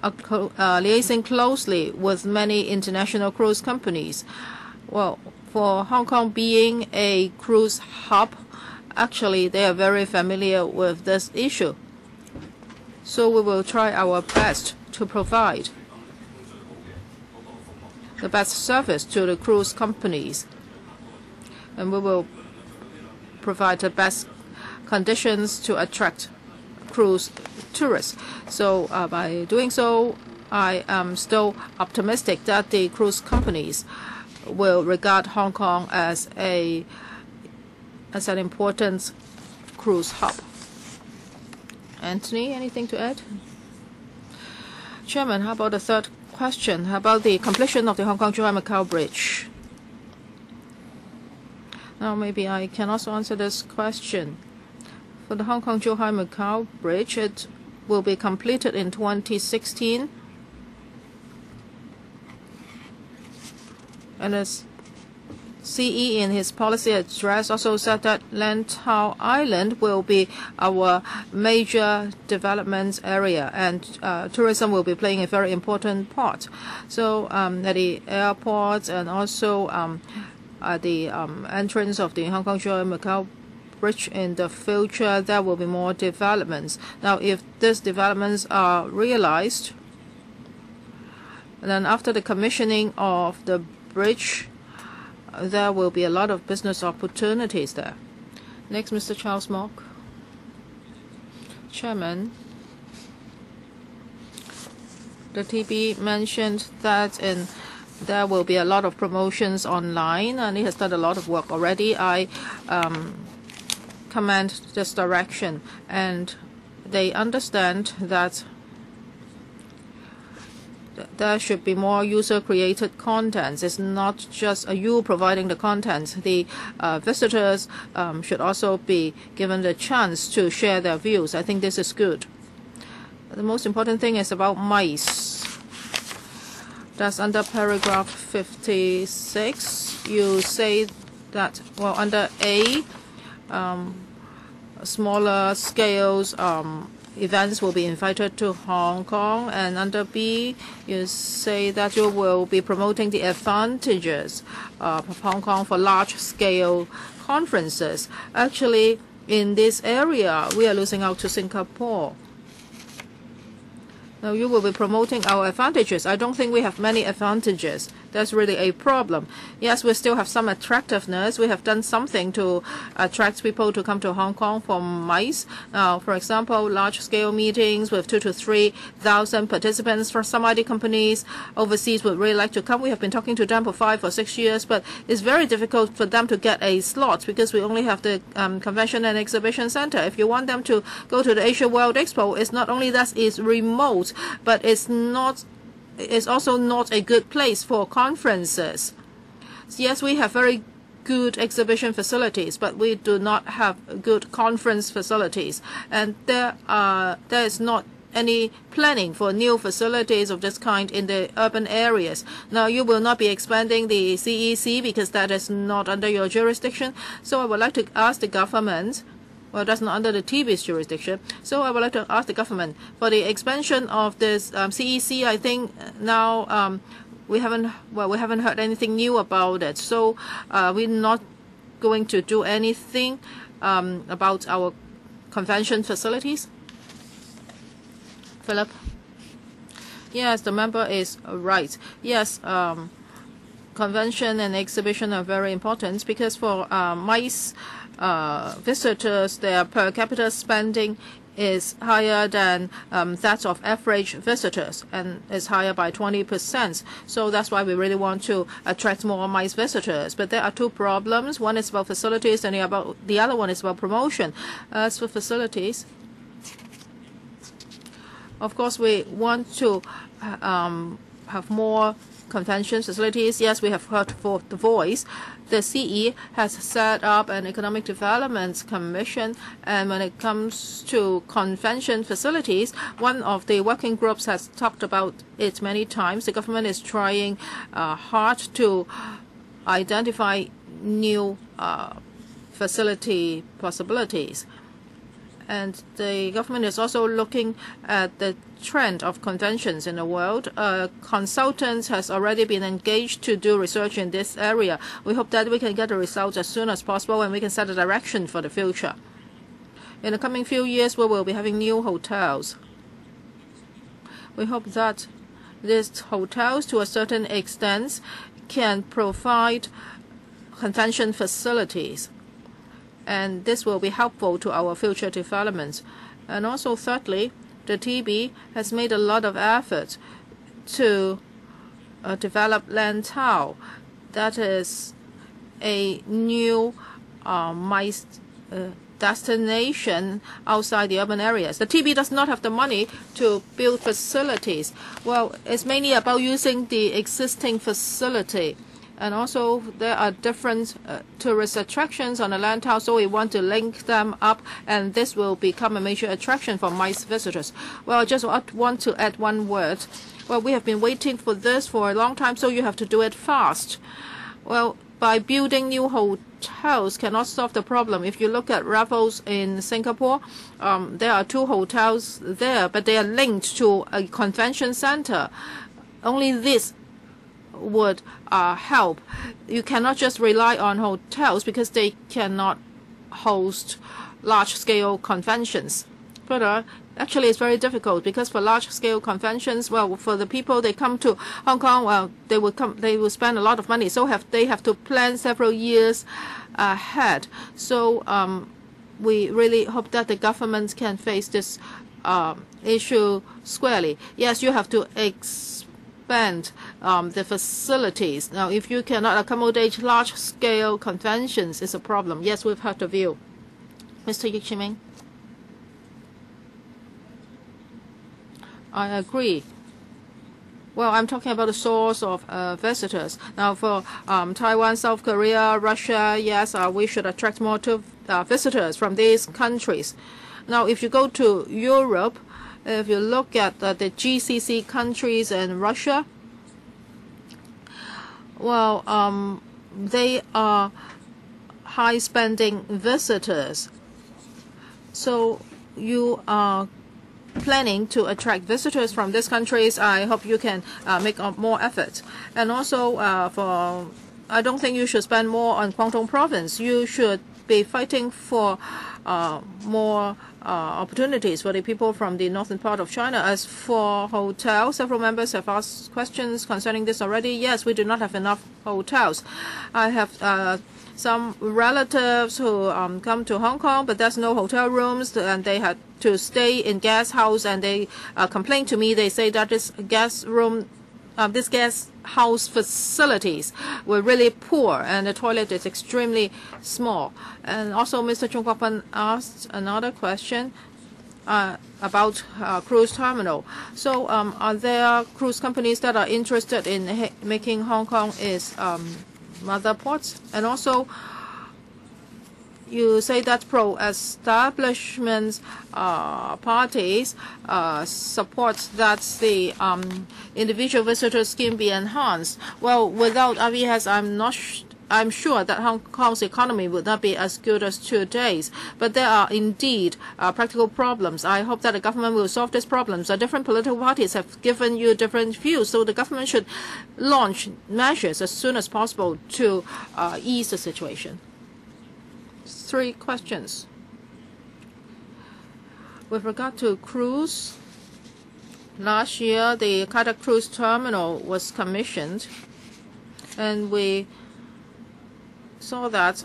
are liaising closely with many international cruise companies. Well, for Hong Kong being a cruise hub, actually they are very familiar with this issue. So we will try our best to provide the best service to the cruise companies, and we will provide the best conditions to attract cruise tourists. So by doing so, I am still optimistic that the cruise companies will regard Hong Kong as an important cruise hub. Anthony, anything to add? Chairman, how about the third question? How about the completion of the Hong Kong-Zhuhai-Macau Bridge? Now, maybe I can also answer this question. For the Hong Kong-Zhuhai-Macau Bridge, it will be completed in 2016. And as CE in his policy address also said that Lantau Island will be our major development area, and tourism will be playing a very important part. So at the airport and also at the entrance of the Hong Kong-Zhuhai-Macau Bridge in the future, there will be more developments. Now, if these developments are realized, then after the commissioning of the bridge, there will be a lot of business opportunities there. Next, Mr. Charles Mock. Chairman, the TB mentioned that there will be a lot of promotions online, and it has done a lot of work already. I commend this direction, and they understand that there should be more user-created content. It's not just you providing the content. The visitors should also be given the chance to share their views. I think this is good. The most important thing is about mice. That's under paragraph 56. You say that, well, under A, smaller scales events will be invited to Hong Kong, and under B, you say that you will be promoting the advantages of Hong Kong for large-scale conferences. Actually, in this area, we are losing out to Singapore. Now, you will be promoting our advantages. I don't think we have many advantages. That's really a problem. Yes, we still have some attractiveness. We have done something to attract people to come to Hong Kong for MICE. Now, for example, large-scale meetings with 2,000 to 3,000 participants. For some ID companies overseas would really like to come. We have been talking to them for 5 or 6 years, but it's very difficult for them to get a slot because we only have the Convention and Exhibition Center. If you want them to go to the Asia World Expo, it's not only that it's remote, but it's also not a good place for conferences. Yes, we have very good exhibition facilities, but we do not have good conference facilities. And there is not any planning for new facilities of this kind in the urban areas. Now, you will not be expanding the CEC because that is not under your jurisdiction. So I would like to ask the government Well, that's not under the TB's jurisdiction. So I would like to ask the government for the expansion of this CEC. I think now we haven't heard anything new about it. So we're not going to do anything about our convention facilities. Philip? Yes, the member is right. Yes, convention and exhibition are very important because for MICE visitors, their per capita spending is higher than that of average visitors and is higher by 20%. So that's why we really want to attract more MICE visitors. But there are two problems. One is about facilities and the other one is about promotion. As for facilities, of course, we want to have more convention facilities. Yes, we have heard for the voice. The CE has set up an economic development commission, and when it comes to convention facilities, one of the working groups has talked about it many times. The government is trying hard to identify new facility possibilities. And the government is also looking at the trend of conventions in the world. Consultants has already been engaged to do research in this area. We hope that we can get the results as soon as possible and we can set a direction for the future. In the coming few years, we will be having new hotels. We hope that these hotels, to a certain extent, can provide convention facilities. And this will be helpful to our future developments. And also, thirdly, the TB has made a lot of effort to develop Lantau. That is a new MICE destination outside the urban areas. The TB does not have the money to build facilities. Well, it's mainly about using the existing facility. And also, there are different tourist attractions on the Lantau, so we want to link them up, and this will become a major attraction for MICE visitors. Well, I just want to add one word. Well, we have been waiting for this for a long time, so you have to do it fast. Well, by building new hotels cannot solve the problem. If you look at Raffles in Singapore, there are 2 hotels there, but they are linked to a convention center. Only this would help. You cannot just rely on hotels because they cannot host large-scale conventions. But actually, it's very difficult because for large-scale conventions, well, for the people they come to Hong Kong, well, they will spend a lot of money. So they have to plan several years ahead. So we really hope that the government can face this issue squarely. Yes, you have to expand the facilities. Now, if you cannot accommodate large-scale conventions, it's a problem. Yes, we've heard the view. Mr. Yik Chiming. I agree. Well, I'm talking about the source of visitors. Now, for Taiwan, South Korea, Russia, yes, we should attract more visitors from these countries. Now, if you go to Europe, if you look at the GCC countries and Russia, well, they are high-spending visitors. So you are planning to attract visitors from these countries. I hope you can make more effort. And also, I don't think you should spend more on Guangdong province. You should be fighting for more opportunities for the people from the northern part of China. As for hotels, several members have asked questions concerning this already. Yes, we do not have enough hotels. I have some relatives who come to Hong Kong, but there's no hotel rooms, and they had to stay in guest house, and they complain to me. They say that this guest house facilities were really poor, and the toilet is extremely small. And also, Mr. Chung Kwok-pan asked another question about cruise terminal. So, are there cruise companies that are interested in making Hong Kong its mother ports? And also, you say that pro-establishment parties support that the individual visitor scheme be enhanced. Well, without RVS, I'm not I'm sure that Hong Kong's economy would not be as good as today's, but there are indeed practical problems. I hope that the government will solve these problems. Different political parties have given you different views, so the government should launch measures as soon as possible to ease the situation. 3 questions. With regard to cruise, last year the Kai Tak cruise terminal was commissioned, and we saw that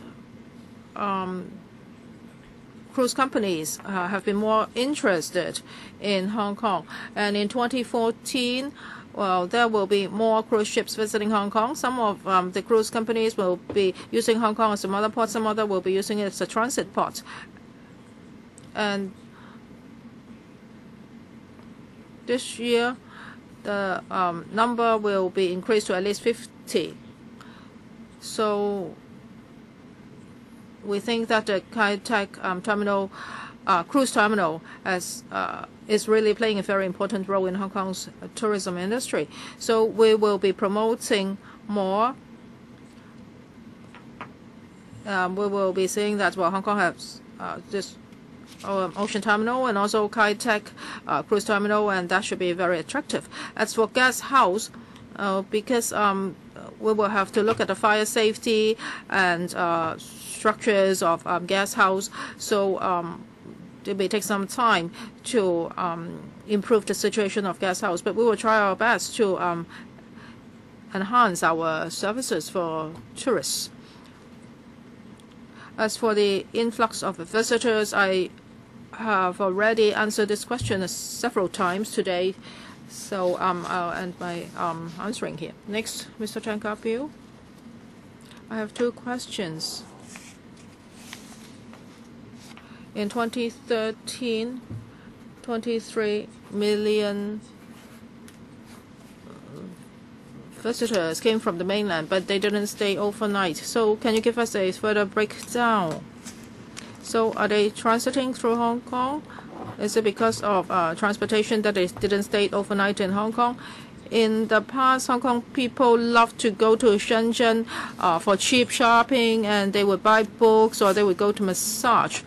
cruise companies have been more interested in Hong Kong. And in 2014, well, there will be more cruise ships visiting Hong Kong. Some of the cruise companies will be using Hong Kong as a mother port. Some other will be using it as a transit port. And this year, the number will be increased to at least 50. So we think that the Kai Tak terminal, cruise terminal, is really playing a very important role in Hong Kong's tourism industry. So we will be promoting more. We will be saying that, well, Hong Kong has this ocean terminal and also Kai Tak cruise terminal, and that should be very attractive. As for guest house, because we will have to look at the fire safety and structures of guest house, so it may take some time to improve the situation of guest house, but we will try our best to enhance our services for tourists. As for the influx of visitors, I have already answered this question several times today, so I'll end my answering here. Next, Mr. Chan Ka-piu. I have 2 questions. In 2013, 23 million visitors came from the mainland, but they didn't stay overnight. So can you give us a further breakdown? So are they transiting through Hong Kong? Is it because of transportation that they didn't stay overnight in Hong Kong? In the past, Hong Kong people love to go to Shenzhen for cheap shopping, and they would buy books or they would go to massage.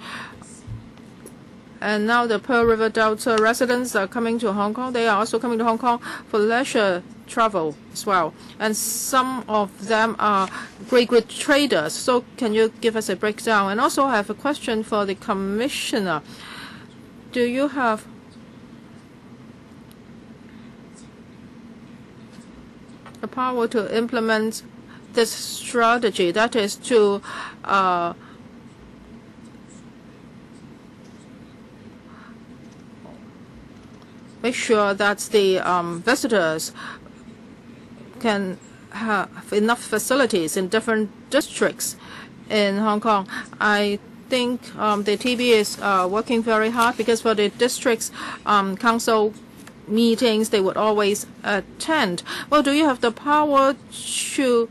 And now the Pearl River Delta residents are coming to Hong Kong. They are also coming to Hong Kong for leisure travel as well. And some of them are great traders. So can you give us a breakdown? And also I have a question for the Commissioner. Do you have the power to implement this strategy, that is to make sure that the visitors can have enough facilities in different districts in Hong Kong? I think the TB is working very hard, because for the districts council meetings, they would always attend. Well, do you have the power to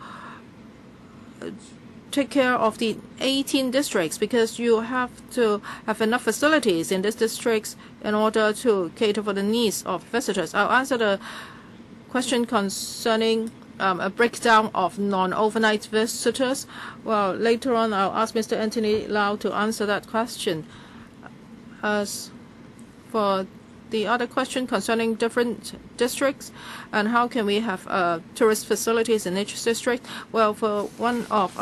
take care of the 18 districts, because you have to have enough facilities in these districts in order to cater for the needs of visitors? I'll answer the question concerning a breakdown of non-overnight visitors. Well, later on I'll ask Mr. Anthony Lau to answer that question. As for the other question concerning different districts and how can we have tourist facilities in each district, well, for one of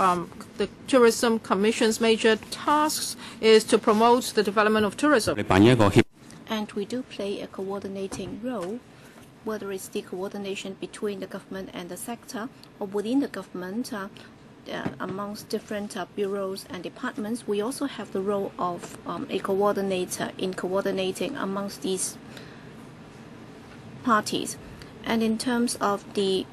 the Tourism Commission's major tasks is to promote the development of tourism. And we do play a coordinating role, whether it's the coordination between the government and the sector or within the government amongst different bureaus and departments. We also have the role of a coordinator in coordinating amongst these parties. And in terms of the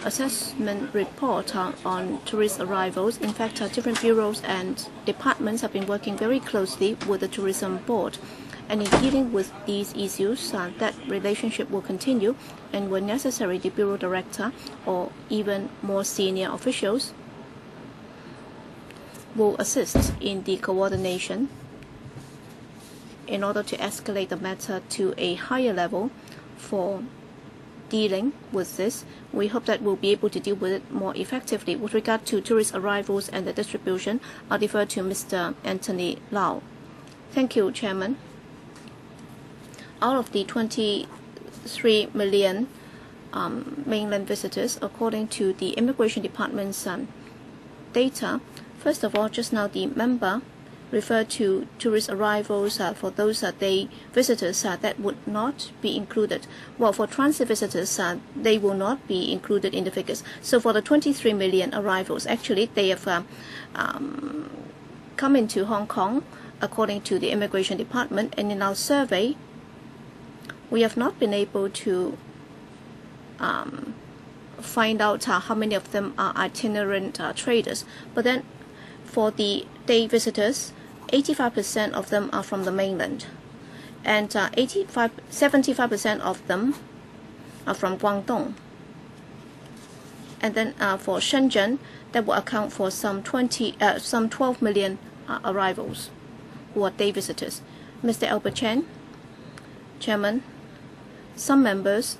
assessment report on tourist arrivals, in fact, different bureaus and departments have been working very closely with the Tourism Board. And in dealing with these issues, that relationship will continue, and when necessary, the Bureau Director or even more senior officials will assist in the coordination in order to escalate the matter to a higher level for dealing with this. We hope that we'll be able to deal with it more effectively. With regard to tourist arrivals and the distribution, I'll defer to Mr. Anthony Lau. Thank you, Chairman. Out of the 23 million mainland visitors, according to the Immigration Department's data, first of all, just now the member referred to tourist arrivals for those day visitors that would not be included. Well, for transit visitors, they will not be included in the figures. So for the 23 million arrivals, actually they have come into Hong Kong according to the Immigration Department, and in our survey, we have not been able to find out how many of them are itinerant traders. But then for the day visitors, 85% of them are from the mainland, and 75% of them are from Guangdong. And then for Shenzhen, that will account for some 12 million arrivals who are day visitors. Mr. Albert Chen, Chairman, some members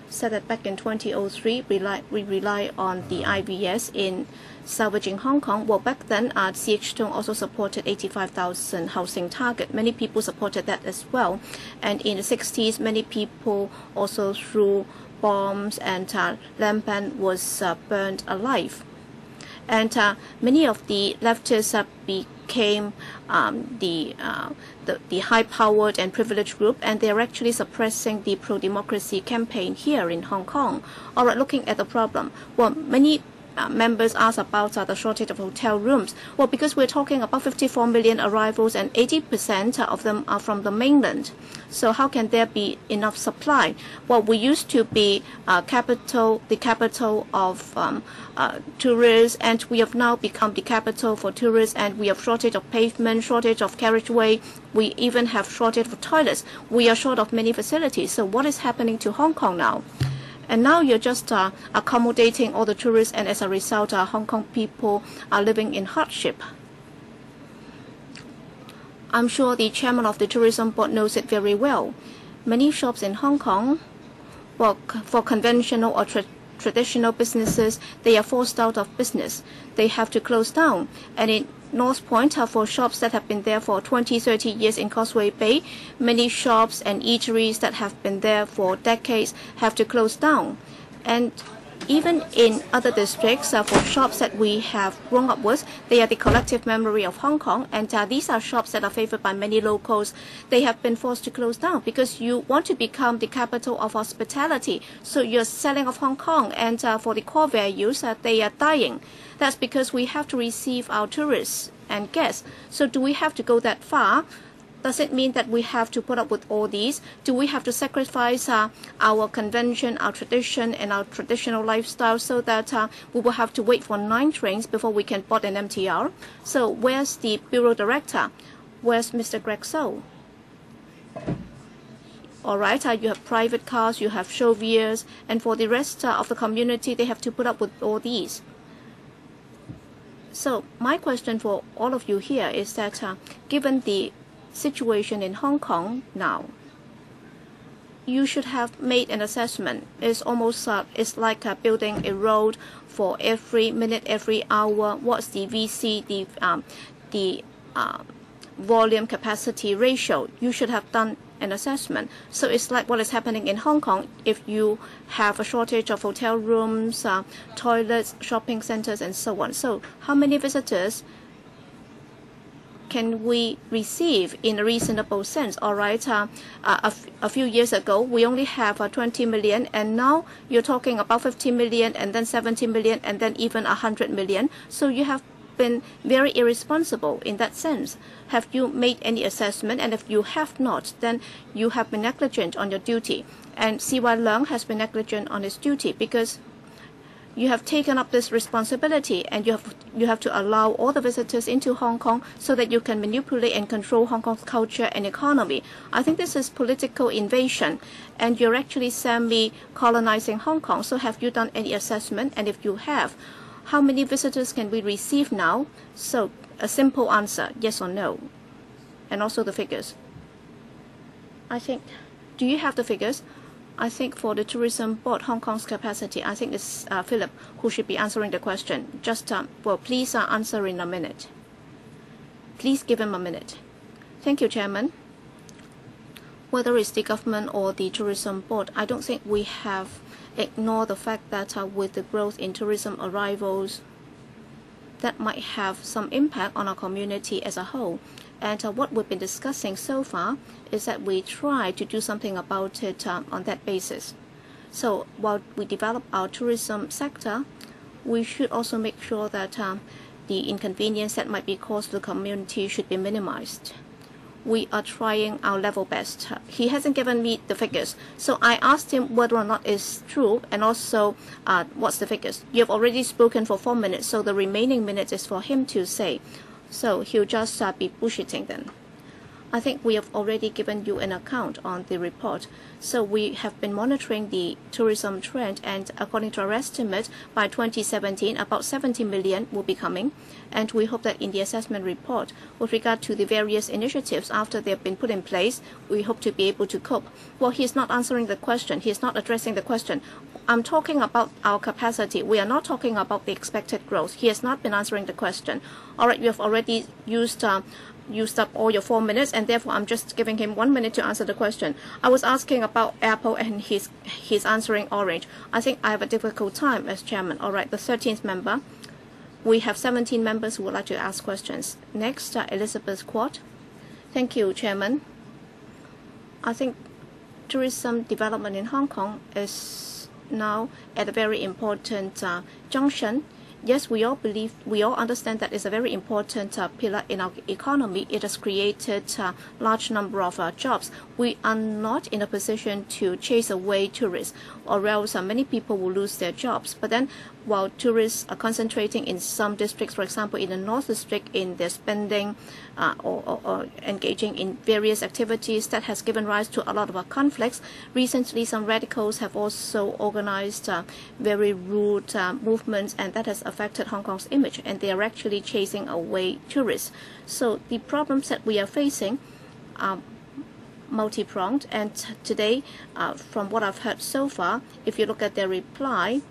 said that back in 2003 we rely on the IVS in salvaging Hong Kong. Well, back then CH Tung also supported 85,000 housing target. Many people supported that as well. And in the 60s, many people also threw bombs, and Lampan was burned alive. And many of the leftists became the high-powered and privileged group, and they are actually suppressing the pro-democracy campaign here in Hong Kong. All right, looking at the problem, well, many members ask about the shortage of hotel rooms. Well, because we're talking about 54 million arrivals and 80% of them are from the mainland. So how can there be enough supply? Well, we used to be the capital of tourists, and we have now become the capital for tourists, and we have shortage of pavement, shortage of carriageway. We even have shortage of toilets. We are short of many facilities. So what is happening to Hong Kong now? And now you're just accommodating all the tourists, and as a result, Hong Kong people are living in hardship. I'm sure the chairman of the tourism board knows it very well. Many shops in Hong Kong, well, for conventional or traditional businesses, they are forced out of business. They have to close down. And in North Point, for shops that have been there for 20, 30 years in Causeway Bay, many shops and eateries that have been there for decades have to close down. And even in other districts, for shops that we have grown up with, they are the collective memory of Hong Kong, and these are shops that are favored by many locals. They have been forced to close down because you want to become the capital of hospitality. So you're selling off Hong Kong, and for the core values, they are dying. That's because we have to receive our tourists and guests. So do we have to go that far? Does it mean that we have to put up with all these? Do we have to sacrifice our convention, our tradition, and our traditional lifestyle so that we will have to wait for 9 trains before we can board an MTR? So where's the bureau director? Where's Mr. Greg So? All right, you have private cars, you have chauffeurs, and for the rest of the community, they have to put up with all these. So my question for all of you here is that given the situation in Hong Kong now, you should have made an assessment. It's almost it's like building a road for every minute, every hour. What's the VC, the volume capacity ratio? You should have done an assessment. So it's like what is happening in Hong Kong. If you have a shortage of hotel rooms, toilets, shopping centers, and so on. So how many visitors can we receive in a reasonable sense? All right, a few years ago, we only have 20 million, and now you're talking about 50 million, and then 70 million, and then even 100 million. So you have been very irresponsible in that sense. Have you made any assessment? And if you have not, then you have been negligent on your duty. And C.Y. Leung has been negligent on his duty because you have taken up this responsibility, and you have to allow all the visitors into Hong Kong so that you can manipulate and control Hong Kong's culture and economy. I think this is political invasion, and you're actually semi-colonizing Hong Kong. So have you done any assessment? And if you have, how many visitors can we receive now? So a simple answer, yes or no. And also the figures. I think, do you have the figures? I think for the tourism board, Hong Kong's capacity, I think it's Philip who should be answering the question. Just, well, please answer in a minute. Please give him a minute. Thank you, Chairman. Whether it's the government or the tourism board, I don't think we have ignored the fact that with the growth in tourism arrivals, that might have some impact on our community as a whole. And what we've been discussing so far is that we try to do something about it on that basis. So while we develop our tourism sector, we should also make sure that the inconvenience that might be caused to the community should be minimized. We are trying our level best. He hasn't given me the figures, so I asked him whether or not it's true, and also what's the figures. You have already spoken for 4 minutes, so the remaining minutes is for him to say. So he'll just be bullshitting then. I think we have already given you an account on the report. So we have been monitoring the tourism trend, and according to our estimate, by 2017, about 70 million will be coming. And we hope that in the assessment report, with regard to the various initiatives after they have been put in place, we hope to be able to cope. Well, he is not answering the question. He is not addressing the question. I'm talking about our capacity. We are not talking about the expected growth. He has not been answering the question. All right, you have already used up all your 4 minutes, and therefore I'm just giving him 1 minute to answer the question. I was asking about Apple, and he's answering Orange. I think I have a difficult time as chairman. All right, the 13th member. We have 17 members who would like to ask questions. Next, Elizabeth Quad. Thank you, Chairman. I think tourism development in Hong Kong is now at a very important junction. Yes, we all understand that it's a very important pillar in our economy. It has created a large number of jobs. We are not in a position to chase away tourists, or else many people will lose their jobs. But then, while tourists are concentrating in some districts, for example, in the North District, in their spending or engaging in various activities, that has given rise to a lot of conflicts. Recently, some radicals have also organized very rude movements, and that has affected Hong Kong's image, and they are actually chasing away tourists. So the problems that we are facing are multi-pronged, and today, from what I've heard so far, if you look at their reply,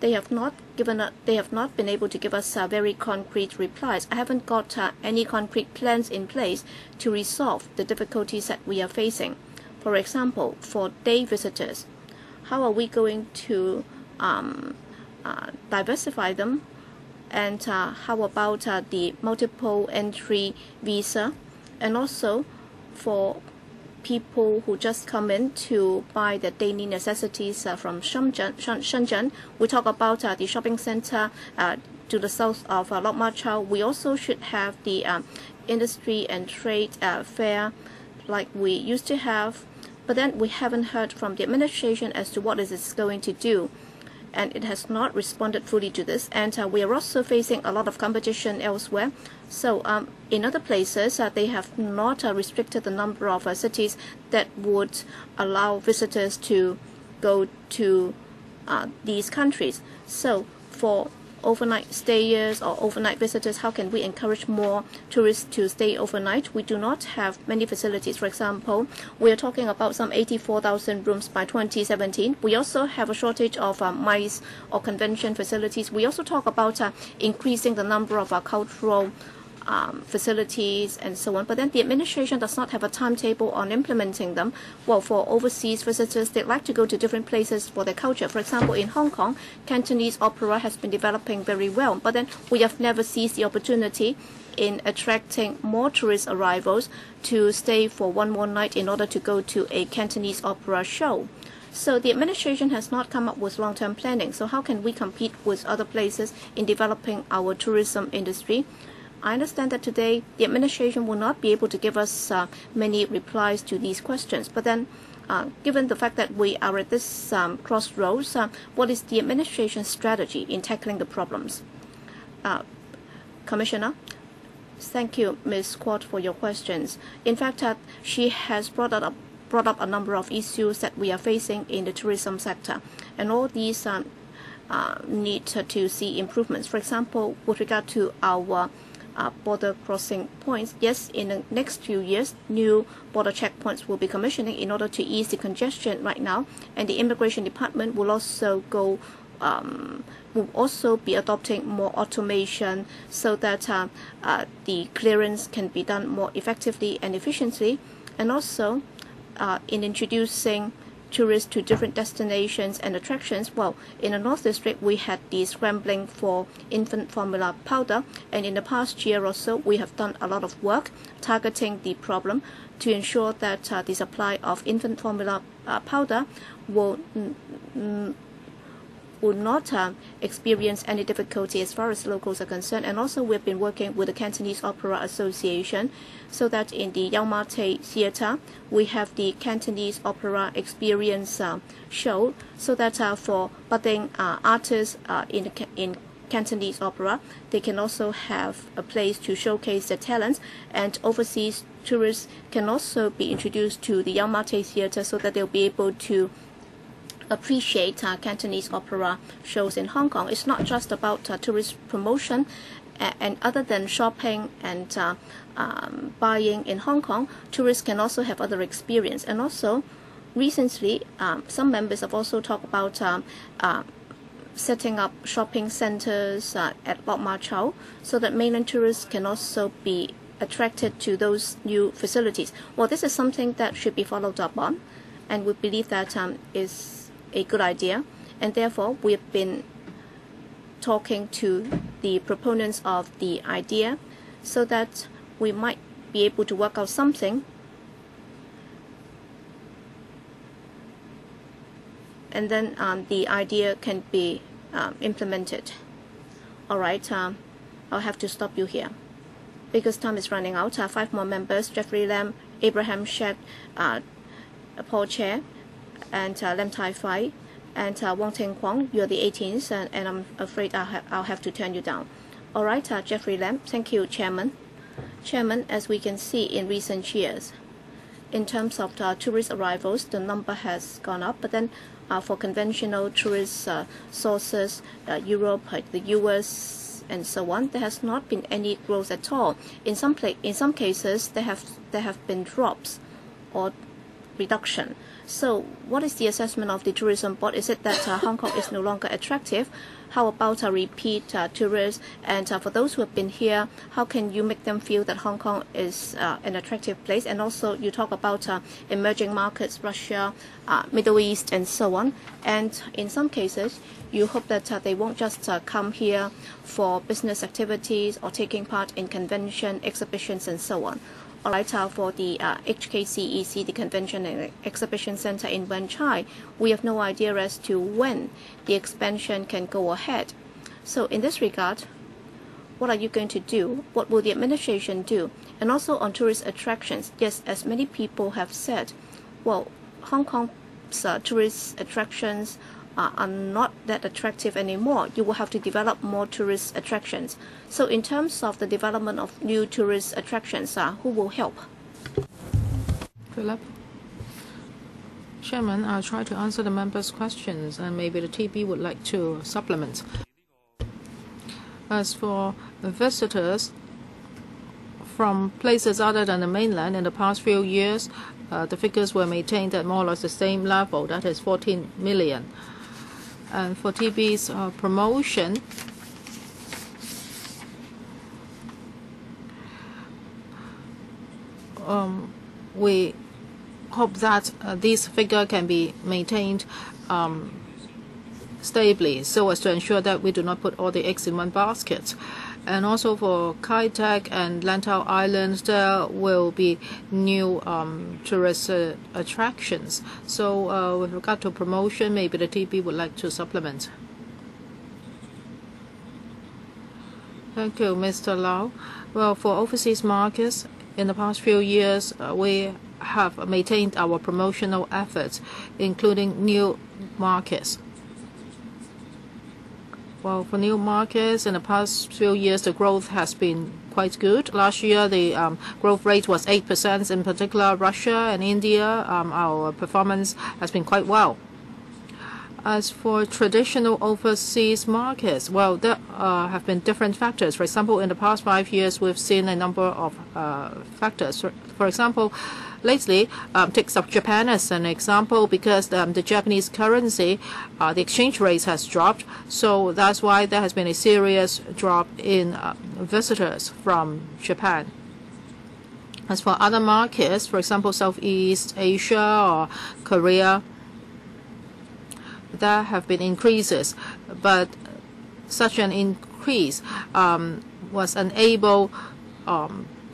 they have not been able to give us very concrete replies. I haven't got any concrete plans in place to resolve the difficulties that we are facing. For example, for day visitors, how are we going to diversify them? And how about the multiple entry visa? And also for people who just come in to buy the daily necessities from Shenzhen. We talk about the shopping center to the south of Lok Ma Chau. We also should have the industry and trade fair like we used to have. But then we haven't heard from the administration as to what it is going to do. And it has not responded fully to this. And we are also facing a lot of competition elsewhere. So in other places, they have not restricted the number of cities that would allow visitors to go to these countries. So for overnight stayers or overnight visitors, how can we encourage more tourists to stay overnight? We do not have many facilities. For example, we are talking about some 84,000 rooms by 2017. We also have a shortage of MICE or convention facilities. We also talk about increasing the number of cultural facilities and so on, but then the administration does not have a timetable on implementing them. Well, for overseas visitors, they'd like to go to different places for their culture. For example, in Hong Kong, Cantonese opera has been developing very well, but then we have never seized the opportunity in attracting more tourist arrivals to stay for one more night in order to go to a Cantonese opera show. So the administration has not come up with long-term planning. So how can we compete with other places in developing our tourism industry? I understand that today the administration will not be able to give us many replies to these questions. But then, given the fact that we are at this crossroads, what is the administration's strategy in tackling the problems? Commissioner, thank you, Ms. Quad, for your questions. In fact, she has brought up a number of issues that we are facing in the tourism sector, and all these need to see improvements. For example, with regard to our border crossing points. Yes, in the next few years, new border checkpoints will be commissioning in order to ease the congestion right now, and the immigration department will also be adopting more automation so that the clearance can be done more effectively and efficiently, and also in introducing tourists to different destinations and attractions. Well, in the North District, we had the scrambling for infant formula powder, and in the past year or so, we have done a lot of work targeting the problem to ensure that the supply of infant formula powder will not experience any difficulty as far as locals are concerned. And also we've been working with the Cantonese Opera Association so that in the Yau Ma Tei Theatre we have the Cantonese Opera Experience show, so that for budding artists in Cantonese opera, they can also have a place to showcase their talents, and overseas tourists can also be introduced to the Yau Ma Tei Theatre so that they'll be able to appreciate Cantonese opera shows in Hong Kong. It's not just about tourist promotion, and other than shopping and buying in Hong Kong, tourists can also have other experience. And also, recently, some members have also talked about setting up shopping centers at Lok Ma Chau so that mainland tourists can also be attracted to those new facilities. Well, this is something that should be followed up on, and we believe that is a good idea, and therefore we have been talking to the proponents of the idea so that we might be able to work out something, and then the idea can be implemented. Alright, I'll have to stop you here because time is running out. 5 more members: Jeffrey Lam, Abraham Shed, Paul Chair, and Lam Tai Fai, and Wong Ting Kwong. You're the 18th, and I'm afraid I'll have to turn you down. All right, Jeffrey Lam. Thank you, Chairman. Chairman, as we can see in recent years, in terms of tourist arrivals, the number has gone up, but then for conventional tourist sources, Europe, the US, and so on, there has not been any growth at all. In some cases, there have been drops or reduction. So what is the assessment of the tourism board? Is it that Hong Kong is no longer attractive? How about repeat tourists? And for those who have been here, how can you make them feel that Hong Kong is an attractive place? And also you talk about emerging markets, Russia, Middle East, and so on. And in some cases, you hope that they won't just come here for business activities or taking part in convention, exhibitions, and so on. All right, for the HKCEC, the Convention and Exhibition Center in Wan Chai, we have no idea as to when the expansion can go ahead. So in this regard, what are you going to do? What will the administration do? And also on tourist attractions, yes, as many people have said, well, Hong Kong's tourist attractions are not that attractive anymore. You will have to develop more tourist attractions. So in terms of the development of new tourist attractions, who will help? Philip. Chairman, I'll try to answer the members' questions, and maybe the TB would like to supplement. As for visitors from places other than the mainland, in the past few years, the figures were maintained at more or less the same level, that is 14 million. And for TB's promotion, we hope that this figure can be maintained stably so as to ensure that we do not put all the eggs in one basket. And also for Kai Tak and Lantau Islands, there will be new tourist attractions. So with regard to promotion, maybe the TB would like to supplement. Thank you, Mr. Lau. Well, for overseas markets, in the past few years, we have maintained our promotional efforts, including new markets. Well, for new markets, in the past few years, the growth has been quite good. Last year, the growth rate was 8%. In particular, Russia and India, our performance has been quite well. As for traditional overseas markets, well, there have been different factors. For example, in the past 5 years, we've seen a number of factors. For example, lately, take Japan as an example, because the Japanese currency, the exchange rate has dropped. So that's why there has been a serious drop in visitors from Japan. As for other markets, for example, Southeast Asia or Korea, there have been increases, but such an increase was unable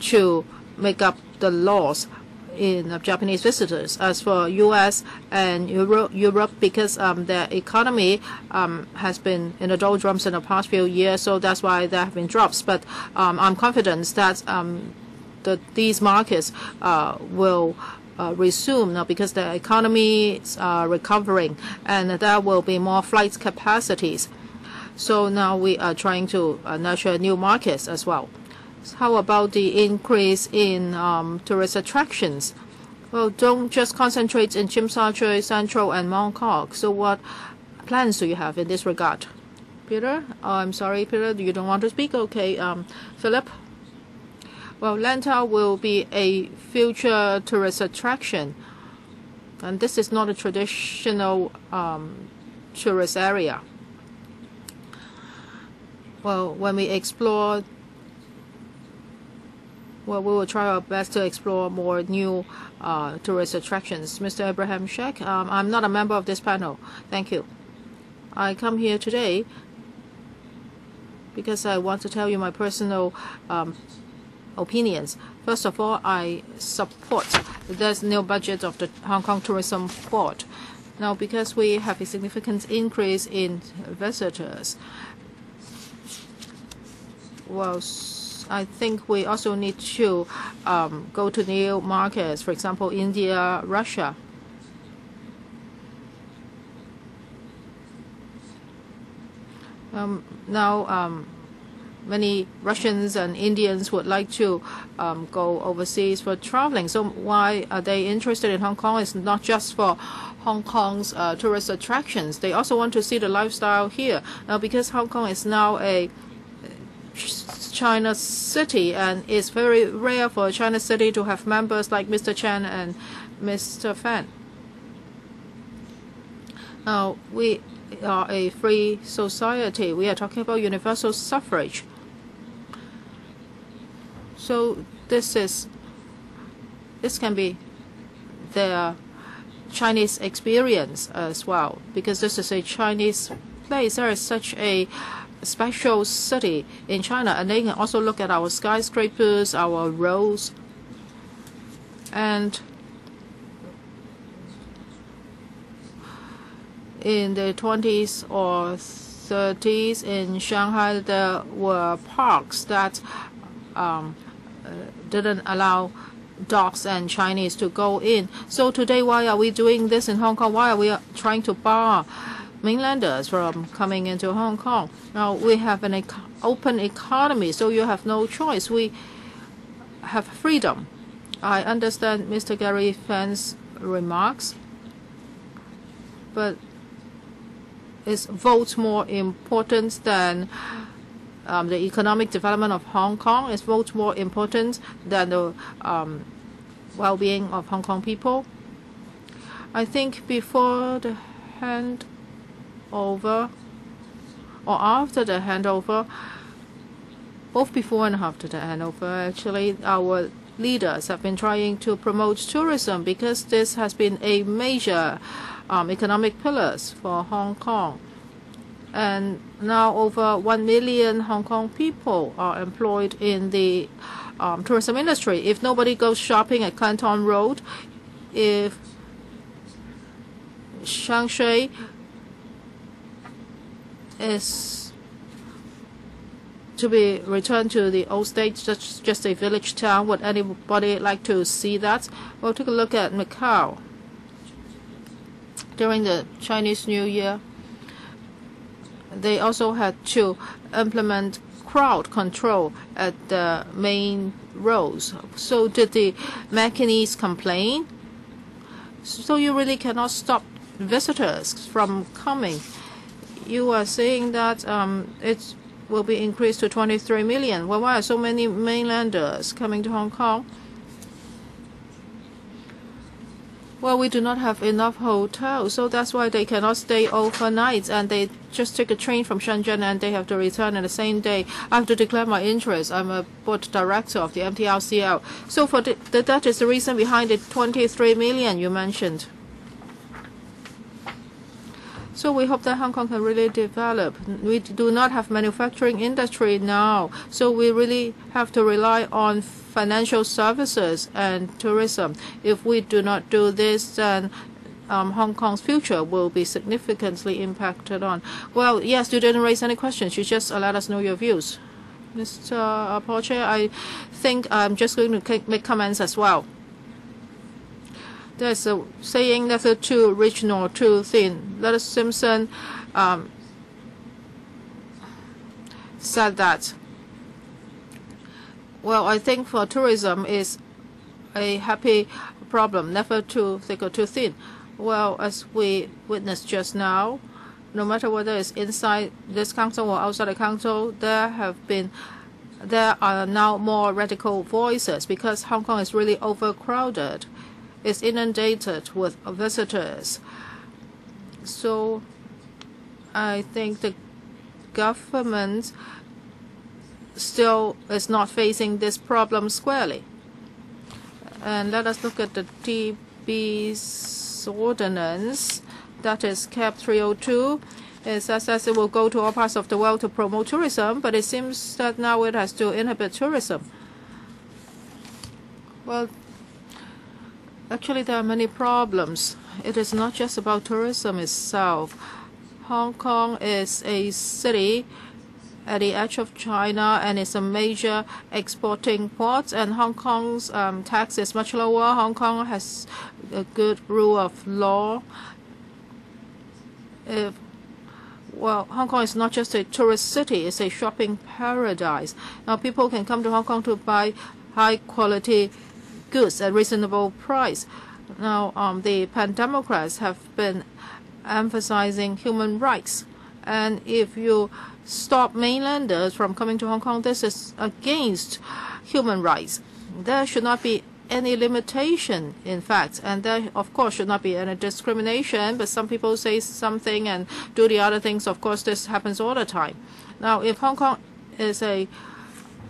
to make up the loss in Japanese visitors. As for U.S. and Europe, because their economy has been in the doldrums in the past few years, so that's why there have been drops. But I'm confident that these markets will resume now, because the economy is recovering and there will be more flight capacities. So now we are trying to nurture new markets as well. So how about the increase in tourist attractions? Well, don't just concentrate in Tsim Sha Tsui, Central and Mong Kok. So what plans do you have in this regard? Peter? Oh, I'm sorry, Peter, you don't want to speak? Okay, Philip? Well, Lantau will be a future tourist attraction, and this is not a traditional tourist area. Well, when we explore, well, we will try our best to explore more new tourist attractions. Mr. Abraham Sheikh, I'm not a member of this panel. Thank you. I come here today because I want to tell you my personal opinions. First of all, I support this new budget of the Hong Kong Tourism Board. Now, because we have a significant increase in visitors, well, I think we also need to go to new markets, for example, India, Russia. Many Russians and Indians would like to go overseas for traveling. So why are they interested in Hong Kong? It's not just for Hong Kong's tourist attractions. They also want to see the lifestyle here. Now, because Hong Kong is now a China city, and it's very rare for a China city to have members like Mr. Chen and Mr. Fan. Now, we are a free society. We are talking about universal suffrage. So this can be their Chinese experience as well, because this is a Chinese place. There is such a special city in China, and they can also look at our skyscrapers, our roads, and in the 20s or 30s in Shanghai, there were parks that didn't allow dogs and Chinese to go in. So today, why are we doing this in Hong Kong? Why are we trying to bar mainlanders from coming into Hong Kong? Now, we have an open economy, so you have no choice. We have freedom. I understand Mr. Gary Fan's remarks, but is vote more important than the economic development of Hong Kong? Is vote more important than the well-being of Hong Kong people? I think before the handover or after the handover, both before and after the handover, actually, our leaders have been trying to promote tourism, because this has been a major economic pillars for Hong Kong. And now over 1 million Hong Kong people are employed in the tourism industry. If nobody goes shopping at Canton Road, if Shangshui is to be returned to the old state, just a village town, would anybody like to see that? Well, take a look at Macau. During the Chinese New Year, they also had to implement crowd control at the main roads. So did the Macanese complain? So you really cannot stop visitors from coming. You are saying that it will be increased to 23 million. Well, why are so many mainlanders coming to Hong Kong? Well, we do not have enough hotels, so that's why they cannot stay overnight, and they just take a train from Shenzhen and they have to return in the same day. I have to declare my interest. I'm a board director of the MTRCL. So that is the reason behind the 23 million you mentioned. So we hope that Hong Kong can really develop. We do not have manufacturing industry now, so we really have to rely on financial services and tourism. If we do not do this, then Hong Kong's future will be significantly impacted on. Well, yes, you didn't raise any questions. You just let us know your views. Mr. Paul Chair, I think I'm just going to make comments as well. There's a saying, neither too rich nor too thin. Leonard Simpson said that. Well, I think for tourism is a happy problem, never too thick or too thin. Well, as we witnessed just now, no matter whether it's inside this council or outside the council, there are now more radical voices because Hong Kong is really overcrowded. It's inundated with visitors. So I think the government still is not facing this problem squarely. And let us look at the TB's ordinance, that is CAP 302. It says it will go to all parts of the world to promote tourism, but it seems that now it has to inhibit tourism. Well, actually, there are many problems. It is not just about tourism itself. Hong Kong is a city at the edge of China and it's a major exporting port, and Hong Kong's tax is much lower. Hong Kong has a good rule of law. Well, Hong Kong is not just a tourist city, it's a shopping paradise. Now people can come to Hong Kong to buy high quality goods at reasonable price. Now, the Pan-Democrats have been emphasizing human rights. And if you stop mainlanders from coming to Hong Kong, this is against human rights. There should not be any limitation, in fact. And there, of course, should not be any discrimination. But some people say something and do the other things. Of course, this happens all the time. Now, if Hong Kong is a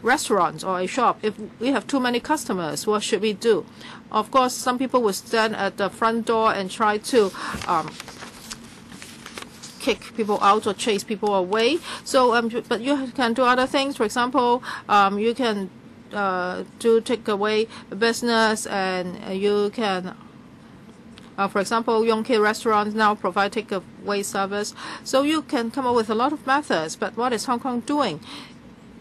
restaurant or a shop, if we have too many customers, what should we do? Of course, some people will stand at the front door and try to kick people out or chase people away. So, but you can do other things. For example, you can do takeaway business, and you can, for example, Yongke restaurants now provide takeaway service. So you can come up with a lot of methods. But what is Hong Kong doing?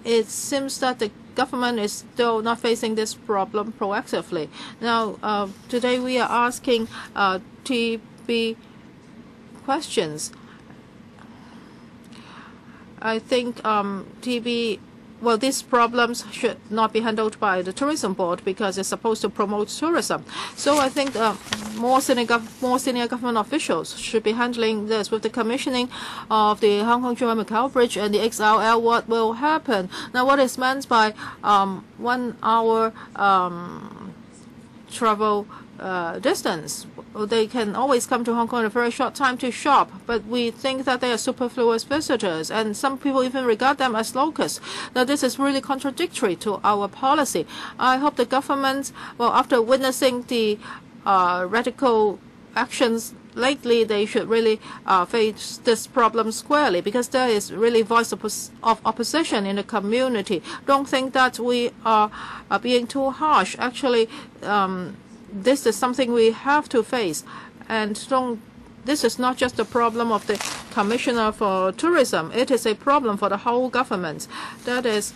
It seems that the government is still not facing this problem proactively. Now, today we are asking TB questions. I think TB, well, these problems should not be handled by the tourism board because it's supposed to promote tourism. So I think more senior government officials should be handling this. With the commissioning of the Hong Kong-Zhuhai-Macau Bridge and the XRL, what will happen? Now, what is meant by 1 hour travel distance? They can always come to Hong Kong in a very short time to shop, but we think that they are superfluous visitors, and some people even regard them as locusts. Now, this is really contradictory to our policy. I hope the government, well, after witnessing the radical actions lately, they should really face this problem squarely, because there is really voice of opposition in the community. Don't think that we are being too harsh. Actually, this is something we have to face, and this is not just a problem of the Commissioner for Tourism. It is a problem for the whole government. That is,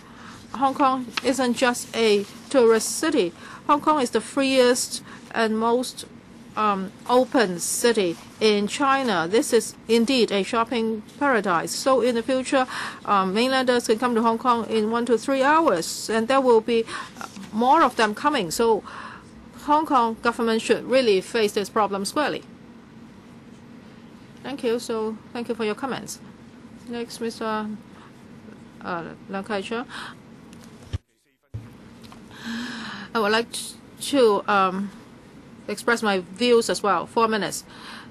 Hong Kong isn't just a tourist city. Hong Kong is the freest and most open city in China. This is indeed a shopping paradise. So in the future, mainlanders can come to Hong Kong in 1 to 3 hours, and there will be more of them coming. So Hong Kong government should really face this problem squarely. Thank you. So thank you for your comments. Next, Mr. Lam Kai-Chia. I would like to express my views as well. 4 minutes.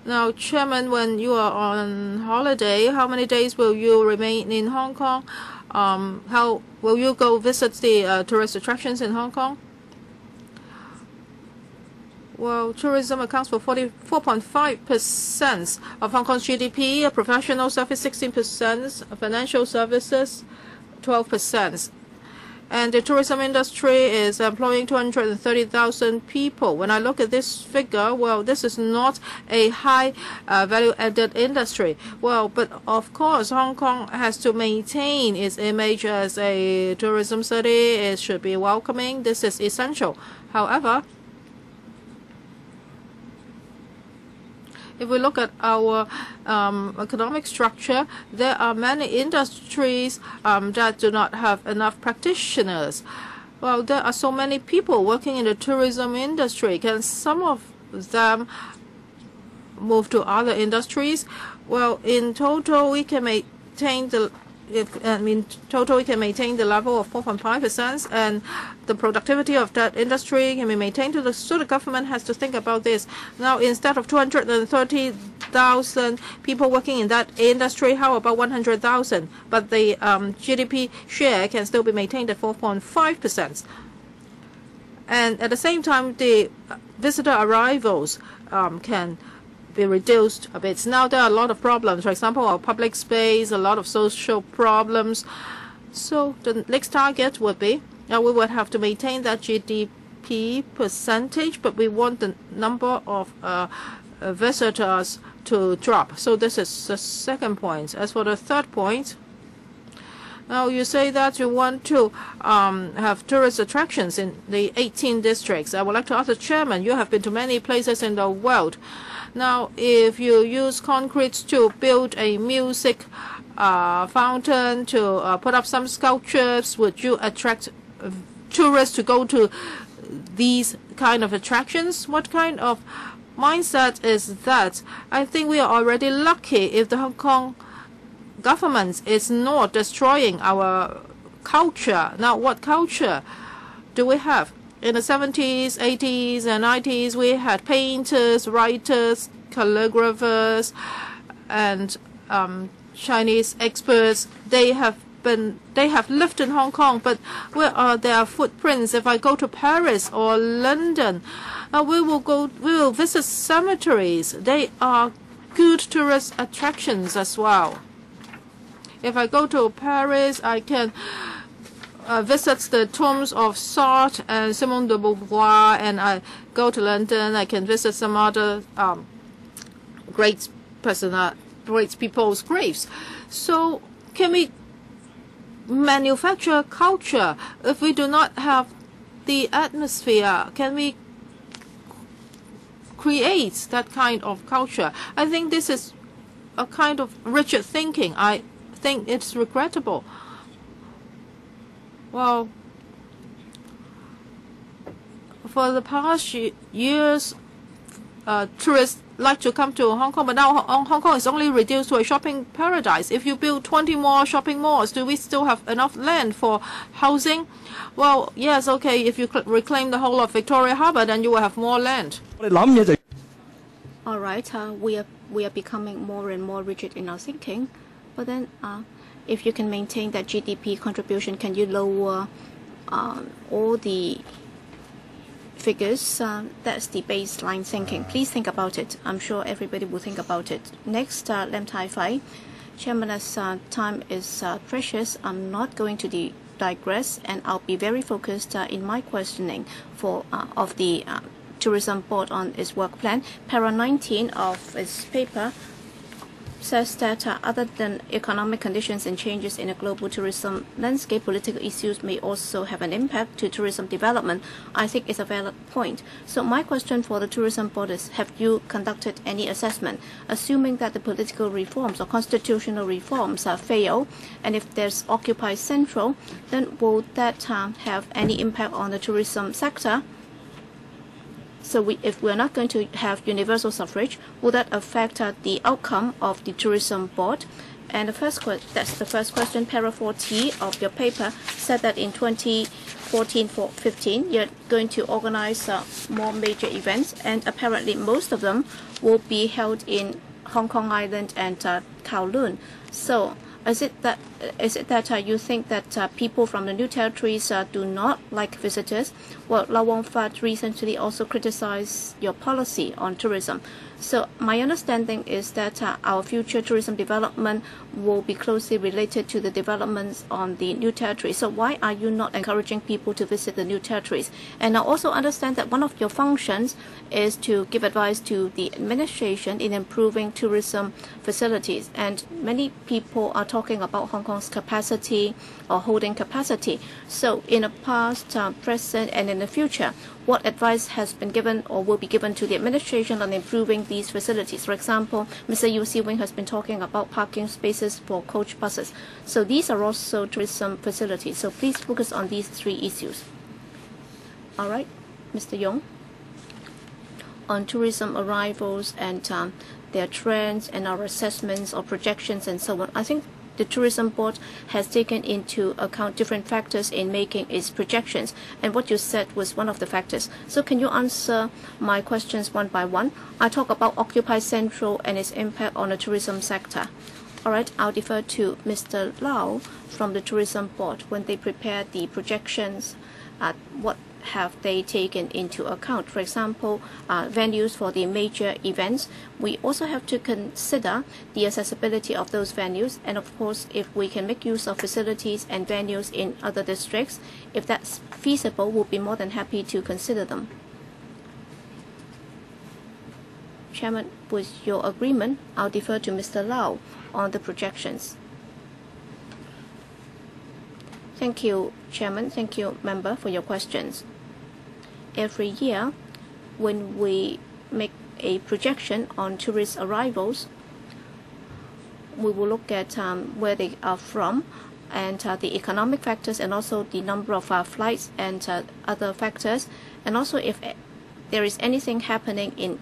Now, Chairman, when you are on holiday, how many days will you remain in Hong Kong? How will you go visit the tourist attractions in Hong Kong? Well, tourism accounts for 44.5% of Hong Kong's GDP, professional service 16%, financial services 12%. And the tourism industry is employing 230,000 people. When I look at this figure, well, this is not a high value-added industry. Well, but of course, Hong Kong has to maintain its image as a tourism city. It should be welcoming. This is essential. However, if we look at our economic structure, there are many industries that do not have enough practitioners. Well, there are so many people working in the tourism industry. Can some of them move to other industries? Well, in total, we can maintain the level of 4.5%, and the productivity of that industry can be maintained. So the government has to think about this. Now, instead of 230,000 people working in that industry, how about 100,000? But the GDP share can still be maintained at 4.5%. And at the same time, the visitor arrivals can be reduced a bit. Now there are a lot of problems. For example, our public space, a lot of social problems. So the next target would be, we would have to maintain that GDP percentage, but we want the number of visitors to drop. So this is the second point. As for the third point, now you say that you want to have tourist attractions in the 18 districts. I would like to ask the chairman, you have been to many places in the world. Now, if you use concrete to build a music fountain, to put up some sculptures, would you attract tourists to go to these kind of attractions? What kind of mindset is that? I think we are already lucky if the Hong Kong government is not destroying our culture. Now, what culture do we have? In the 70s, 80s, and 90s, we had painters, writers, calligraphers, and Chinese experts. They have lived in Hong Kong, but where are their footprints? If I go to Paris or London, we will visit cemeteries. They are good tourist attractions as well. If I go to Paris, I can visit the tombs of Sartre and Simone de Beauvoir, and I go to London, I can visit some other great people's graves. So can we manufacture culture if we do not have the atmosphere? Can we create that kind of culture? I think this is a kind of rigid thinking. I think it's regrettable. Well, for the past years, tourists like to come to Hong Kong, but now Hong Kong is only reduced to a shopping paradise. If you build 20 more shopping malls, do we still have enough land for housing? Well, yes, okay, if you reclaim the whole of Victoria Harbour, then you will have more land. All right, we are becoming more and more rigid in our thinking, but then if you can maintain that GDP contribution, can you lower all the figures? That's the baseline thinking. Please think about it. I'm sure everybody will think about it. Next, Lam Tai Fai. Chairman, as time is precious, I'm not going to digress, and I'll be very focused in my questioning of the Tourism Board on its work plan. Para 19 of its paper says that other than economic conditions and changes in the global tourism landscape, political issues may also have an impact to tourism development. I think it's a valid point. So my question for the Tourism Board is, have you conducted any assessment? Assuming that the political reforms or constitutional reforms fail, and if there's Occupy Central, then will that have any impact on the tourism sector? So if we're not going to have universal suffrage, will that affect the outcome of the tourism board? And that's the first question. Paragraph 4T of your paper said that in 2014-15, you're going to organize more major events, and apparently most of them will be held in Hong Kong Island and Kowloon. So is it that you think that people from the new territories do not like visitors? Well, Lau Wong Fat recently also criticized your policy on tourism. So my understanding is that our future tourism development will be closely related to the developments on the new territories. So why are you not encouraging people to visit the new territories? And I also understand that one of your functions is to give advice to the administration in improving tourism facilities. And many people are talking about Hong Kong's capacity or holding capacity. So in the past, present, and in the future, what advice has been given or will be given to the administration on improving these facilities? For example, Mr. Yu Si-wing has been talking about parking spaces for coach buses. So these are also tourism facilities. So please focus on these three issues. All right, Mr. Yong. On tourism arrivals and their trends and our assessments or projections and so on, I think the tourism board has taken into account different factors in making its projections, and what you said was one of the factors. So can you answer my questions one by one? I talk about Occupy Central and its impact on the tourism sector. All right, I'll defer to Mr. Lau from the tourism board. When they prepare the projections, what have they taken into account? For example, venues for the major events. We also have to consider the accessibility of those venues, and of course, if we can make use of facilities and venues in other districts, if that's feasible, we'll be more than happy to consider them. Chairman, with your agreement, I'll defer to Mr. Lau on the projections. Thank you, Chairman. Thank you, Member, for your questions. Every year, when we make a projection on tourist arrivals, we will look at where they are from and the economic factors, and also the number of flights and other factors, and also if there is anything happening in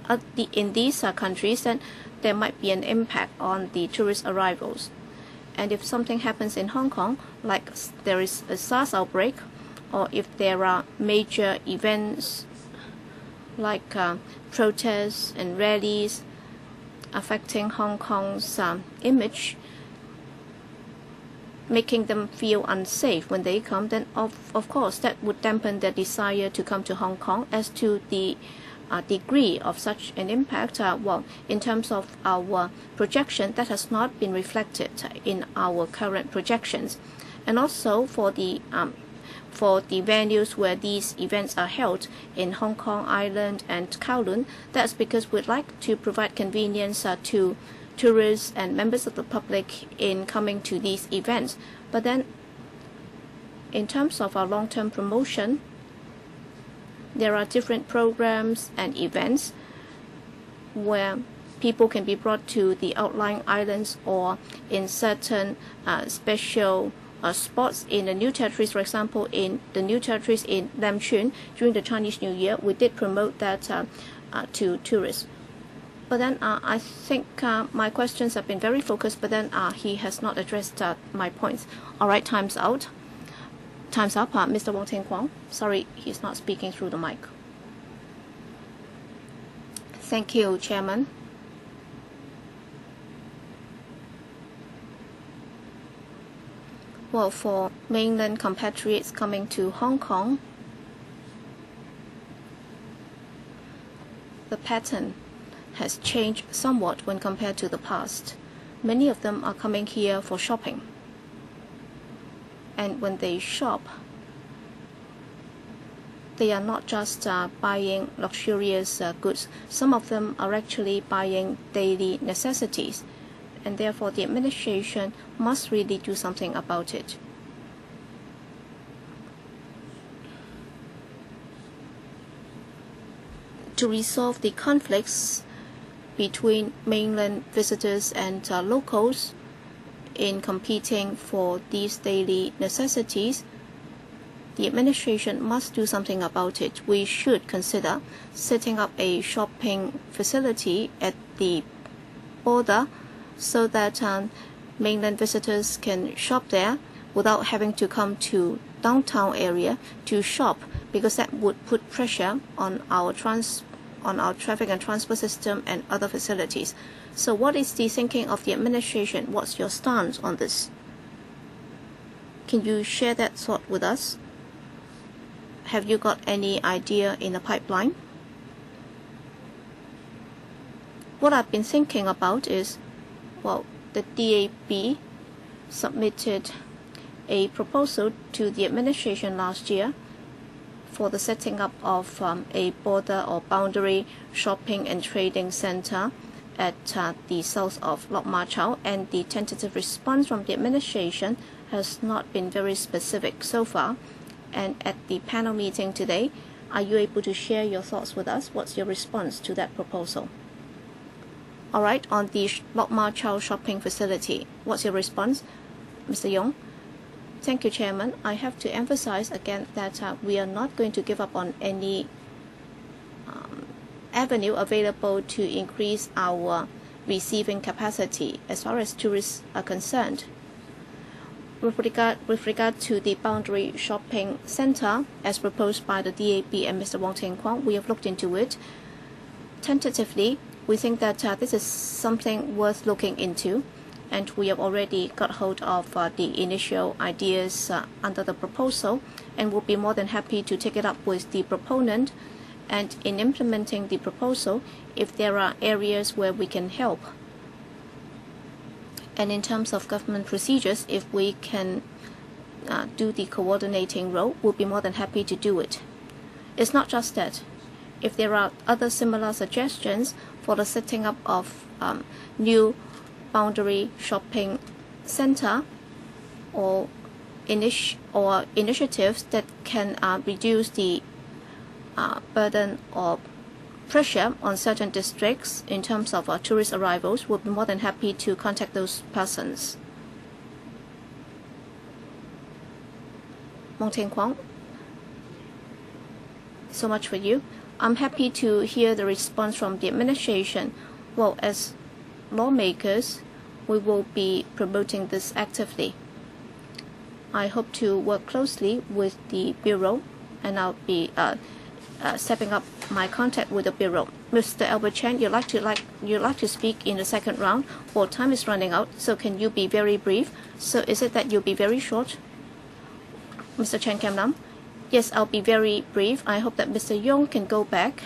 these countries, then there might be an impact on the tourist arrivals. And if something happens in Hong Kong, like there is a SARS outbreak, or if there are major events like protests and rallies affecting Hong Kong's image, making them feel unsafe when they come, then of course that would dampen their desire to come to Hong Kong. As to the degree of such an impact, well, in terms of our projection, that has not been reflected in our current projections. And also for the venues where these events are held in Hong Kong Island and Kowloon, that's because we'd like to provide convenience to tourists and members of the public in coming to these events. But then in terms of our long-term promotion, there are different programs and events where people can be brought to the outlying islands or in certain special spots in the new territories. For example, in the new territories in Lam Chun during the Chinese New Year, we did promote that to tourists. But then I think my questions have been very focused, but then he has not addressed my points. All right, time's out. Time's up. Mr. Wong Ting Kwong. Sorry, he's not speaking through the mic. Thank you, Chairman. Well, for mainland compatriots coming to Hong Kong, the pattern has changed somewhat when compared to the past. Many of them are coming here for shopping. And when they shop, they are not just buying luxurious goods. Some of them are actually buying daily necessities, and therefore the administration must really do something about it. To resolve the conflicts between mainland visitors and locals in competing for these daily necessities, the administration must do something about it. We should consider setting up a shopping facility at the border so that mainland visitors can shop there without having to come to downtown area to shop, because that would put pressure on our traffic and transport system and other facilities. So what is the thinking of the administration? What's your stance on this? Can you share that thought with us? Have you got any idea in the pipeline? What I've been thinking about is, well, the DAB submitted a proposal to the administration last year for the setting up of a border or boundary shopping and trading center at the south of Lok Ma Chau, and the tentative response from the administration has not been very specific so far. And at the panel meeting today, are you able to share your thoughts with us? What's your response to that proposal? All right, on the Lok Ma Chau shopping facility, what's your response, Mr. Yong? Thank you, Chairman. I have to emphasize again that we are not going to give up on any avenue available to increase our receiving capacity as far as tourists are concerned. With regard to the boundary shopping center, as proposed by the DAB and Mr. Wong Teng Kwong, we have looked into it. Tentatively, we think that this is something worth looking into, and we have already got hold of the initial ideas under the proposal, and will be more than happy to take it up with the proponent. And in implementing the proposal, if there are areas where we can help, and in terms of government procedures, if we can do the coordinating role, we'll be more than happy to do it. It's not just that. If there are other similar suggestions for the setting up of new boundary shopping center or initiatives that can reduce the burden or pressure on certain districts in terms of tourist arrivals, we'll be more than happy to contact those persons. Wong Teng Kwong, so much for you. I'm happy to hear the response from the administration. Well, as lawmakers, we will be promoting this actively. I hope to work closely with the Bureau, and I'll be stepping up my contact with the Bureau. Mr. Albert Chen, you'd like to speak in the second round. Well, time is running out, so can you be very brief? So is it that you'll be very short? Mr. Chen Kam Nam? Yes, I'll be very brief. I hope that Mr. Yong can go back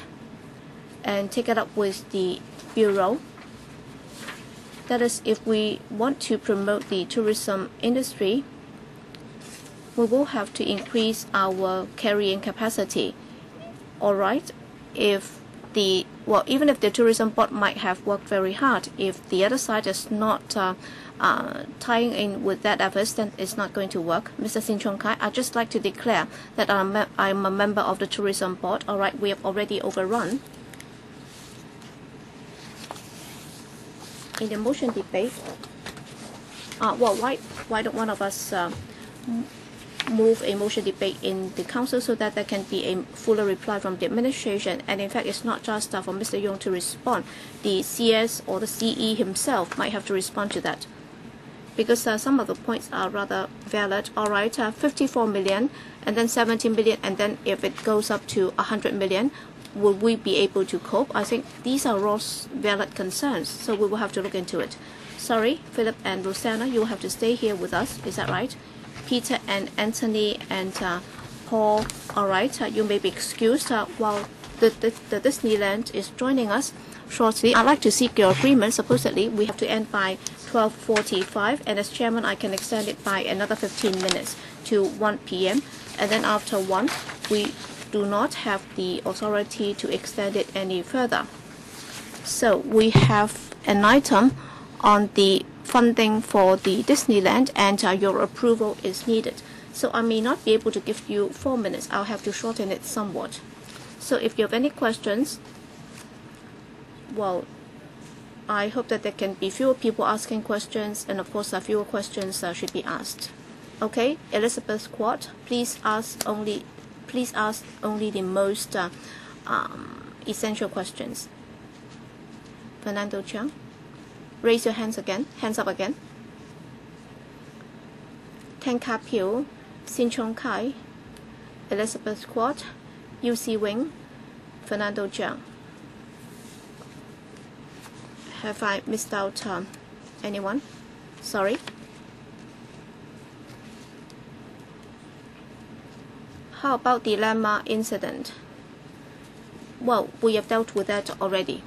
and take it up with the Bureau. That is, if we want to promote the tourism industry, we will have to increase our carrying capacity. All right, even if the tourism board might have worked very hard, if the other side is not tying in with that efforts, then it's not going to work. Mr. Sin Chung Kai, I'd just like to declare that I'm a member of the tourism board. All right, we have already overrun. In the motion debate, why don't one of us move a motion debate in the council so that there can be a fuller reply from the administration? And in fact, it's not just for Mr. Yong to respond. The CS or the CE himself might have to respond to that, because some of the points are rather valid. All right, 54 million and then 17 million, and then if it goes up to 100 million, will we be able to cope? I think these are all valid concerns, so we will have to look into it. Sorry, Philip and Rosanna, you will have to stay here with us. Is that right? Peter and Anthony and Paul, all right, you may be excused while the Disneyland is joining us shortly. I'd like to seek your agreement. Supposedly, we have to end by 12:45, and as chairman, I can extend it by another 15 minutes to 1 p.m. And then after 1, we do not have the authority to extend it any further. So we have an item on the funding for the Disneyland, and your approval is needed. So I may not be able to give you 4 minutes. I'll have to shorten it somewhat. So if you have any questions, well, I hope that there can be fewer people asking questions, and of course fewer questions should be asked. Okay, Elizabeth Quad, please ask only the most essential questions. Fernando Cheung, raise your hands up again. Tan Ka Piu, Sin Chong Kai, Elizabeth Quad, UC Wing, Fernando Cheung. Have I missed out anyone? Sorry. How about the llama incident? Well, we have dealt with that already.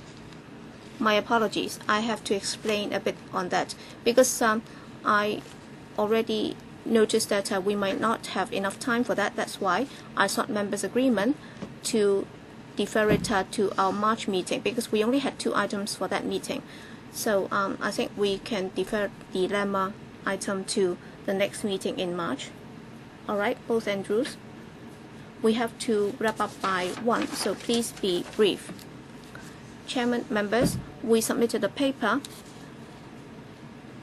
My apologies. I have to explain a bit on that because I already noticed that we might not have enough time for that. That's why I sought members' agreement to defer it to our March meeting because we only had 2 items for that meeting. So I think we can defer the lemma item to the next meeting in March. All right, both Andrews. We have to wrap up by 1, so please be brief. Chairman, members, we submitted a paper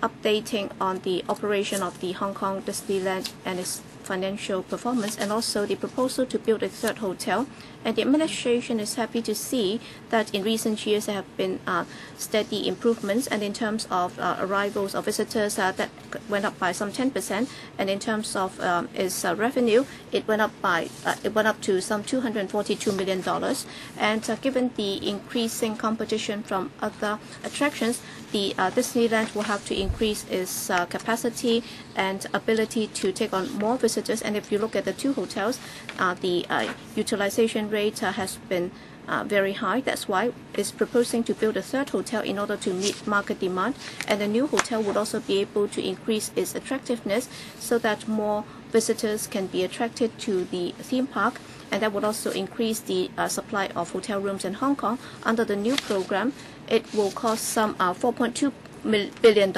updating on the operation of the Hong Kong Disneyland and its financial performance, and also the proposal to build a 3rd hotel. And the administration is happy to see that in recent years there have been steady improvements, and in terms of arrivals of visitors, that went up by some 10%, and in terms of its revenue, it went up to some $242 million. And given the increasing competition from other attractions, the Disneyland will have to increase its capacity and ability to take on more visitors. And if you look at the 2 hotels, the utilization rate has been very high. That's why it's proposing to build a 3rd hotel in order to meet market demand. And the new hotel would also be able to increase its attractiveness so that more visitors can be attracted to the theme park. And that would also increase the supply of hotel rooms in Hong Kong. Under the new program, it will cost some $4.2 billion,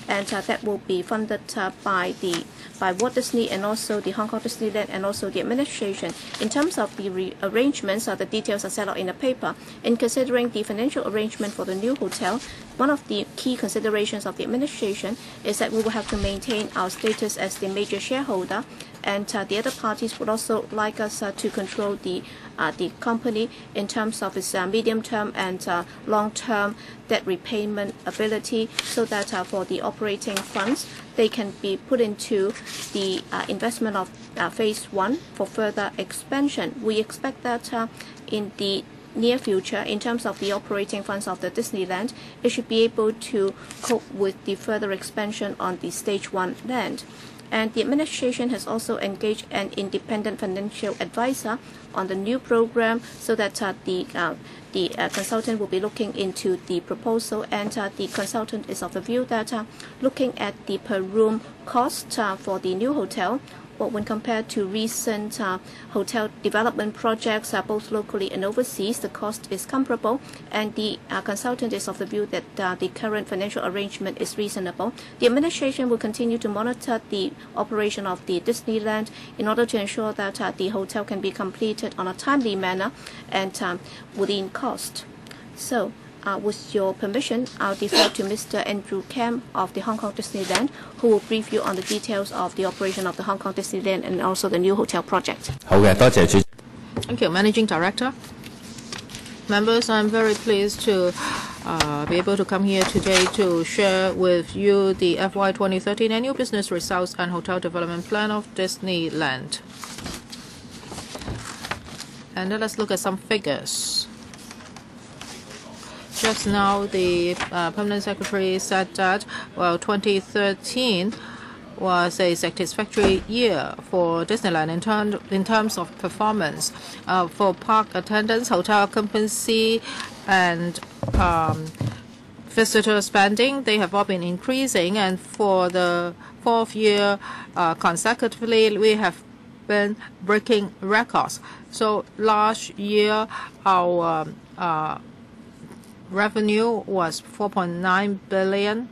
and that will be funded by Walt Disney and also the Hong Kong Disneyland and also the administration. In terms of the arrangements, the details are set out in the paper. In considering the financial arrangement for the new hotel, one of the key considerations of the administration is that we will have to maintain our status as the major shareholder, and the other parties would also like us to control the company in terms of its medium-term and long-term debt repayment ability, so that for the operating funds, they can be put into the investment of phase 1 for further expansion. We expect that in the near future, in terms of the operating funds of the Disneyland, it should be able to cope with the further expansion on the stage 1 land. And the administration has also engaged an independent financial advisor on the new program, so that the consultant will be looking into the proposal, and the consultant is of the view that looking at the per room cost for the new hotel, but when compared to recent hotel development projects, both locally and overseas, the cost is comparable, and the consultant is of the view that the current financial arrangement is reasonable. The administration will continue to monitor the operation of the Disneyland in order to ensure that the hotel can be completed on a timely manner and within cost. So, with your permission, I'll defer to Mr. Andrew Kam of the Hong Kong Disneyland, who will brief you on the details of the operation of the Hong Kong Disneyland and also the new hotel project. Thank you, Managing Director. Members, I'm very pleased to be able to come here today to share with you the FY 2013 annual business results and hotel development plan of Disneyland. And let us look at some figures. Just now, the Permanent Secretary said that, well, 2013 was a satisfactory year for Disneyland in terms of performance. For park attendance, hotel occupancy, and visitor spending, they have all been increasing. And for the 4th year consecutively, we have been breaking records. So last year, our revenue was $4.9 billion,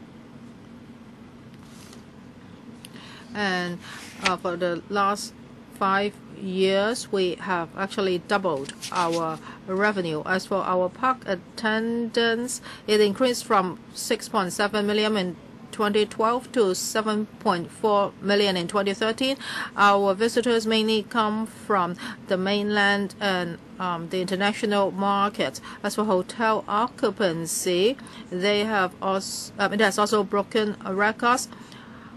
and for the last 5 years we have actually doubled our revenue. As for our park attendance, it increased from 6.7 million in 2012 to 7.4 million in 2013. Our visitors mainly come from the mainland and the international market. As for hotel occupancy, it has also broken records.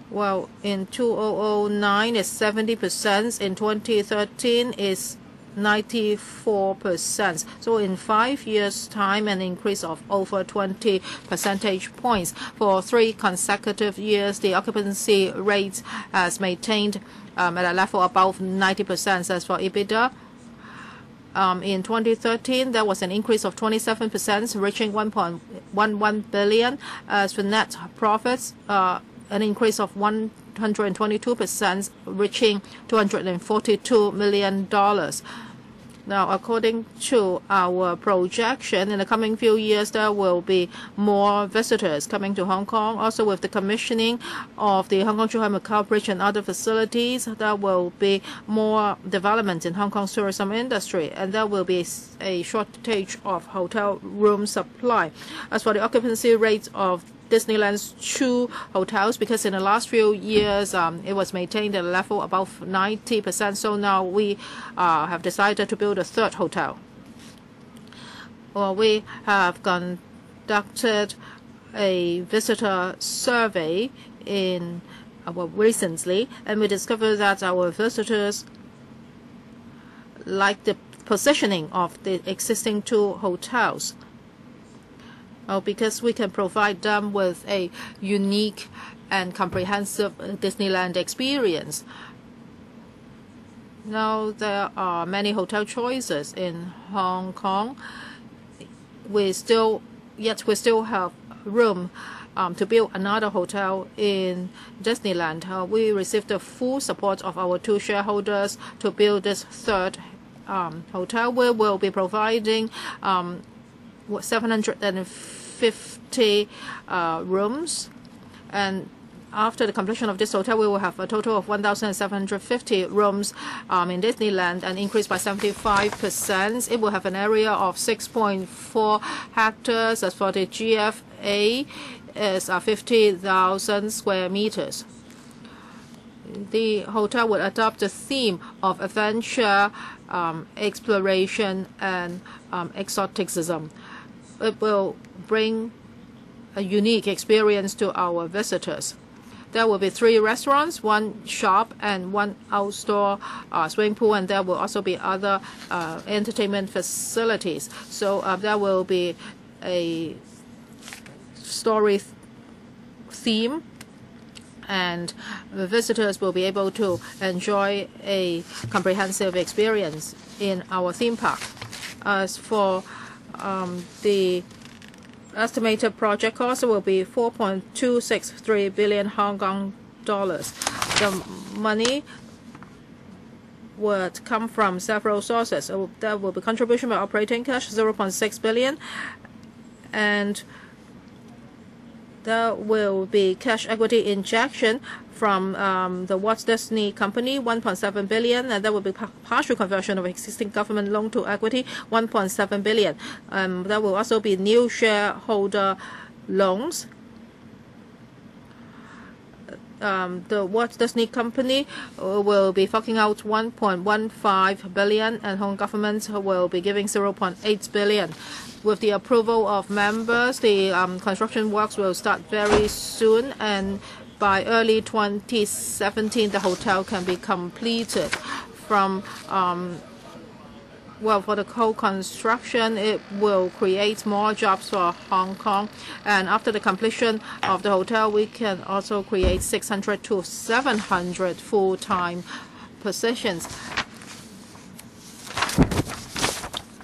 Well, in 2009 it's 70%. In 2013 it's 94%. So in 5 years' time, an increase of over 20 percentage points. For 3 consecutive years, the occupancy rate has maintained at a level above 90%. As for EBITDA, in 2013, there was an increase of 27%, reaching 1.11 billion. As for net profits, an increase of 122%, reaching $242 million. Now, according to our projection, in the coming few years, there will be more visitors coming to Hong Kong. Also, with the commissioning of the Hong Kong-Zhuhai-Macao Bridge and other facilities, there will be more development in Hong Kong's tourism industry, and there will be a shortage of hotel room supply. As for the occupancy rate of Disneyland's 2 hotels, because in the last few years it was maintained at a level above 90%. So now we have decided to build a 3rd hotel. Well, we have conducted a visitor survey recently, and we discovered that our visitors like the positioning of the existing 2 hotels. Because we can provide them with a unique and comprehensive Disneyland experience. Now there are many hotel choices in Hong Kong. We still have room to build another hotel in Disneyland. We received the full support of our 2 shareholders to build this 3rd hotel. We will be providing 750 rooms, and after the completion of this hotel, we will have a total of 1,750 rooms in Disneyland, an increase by 75%. It will have an area of 6.4 hectares. As for the GFA, is 50,000 square meters. The hotel will adopt the theme of adventure, exploration, and exoticism. It will bring a unique experience to our visitors. There will be 3 restaurants, 1 shop, and 1 outdoor swimming pool, and there will also be other entertainment facilities. So there will be a story theme, and the visitors will be able to enjoy a comprehensive experience in our theme park. As for the estimated project cost will be 4.263 billion Hong Kong dollars. The money would come from several sources. There will be contribution by operating cash, 0.6 billion, and there will be cash equity injection from the Walt Disney Company, 1.7 billion, and there will be partial conversion of existing government loan to equity, 1.7 billion. There will also be new shareholder loans. The Walt Disney Company will be forking out 1.15 billion, and Hong Kong government will be giving 0.8 billion. With the approval of members, the construction works will start very soon, and by early 2017, the hotel can be completed. For the whole construction, it will create more jobs for Hong Kong. And after the completion of the hotel, we can also create 600 to 700 full-time positions.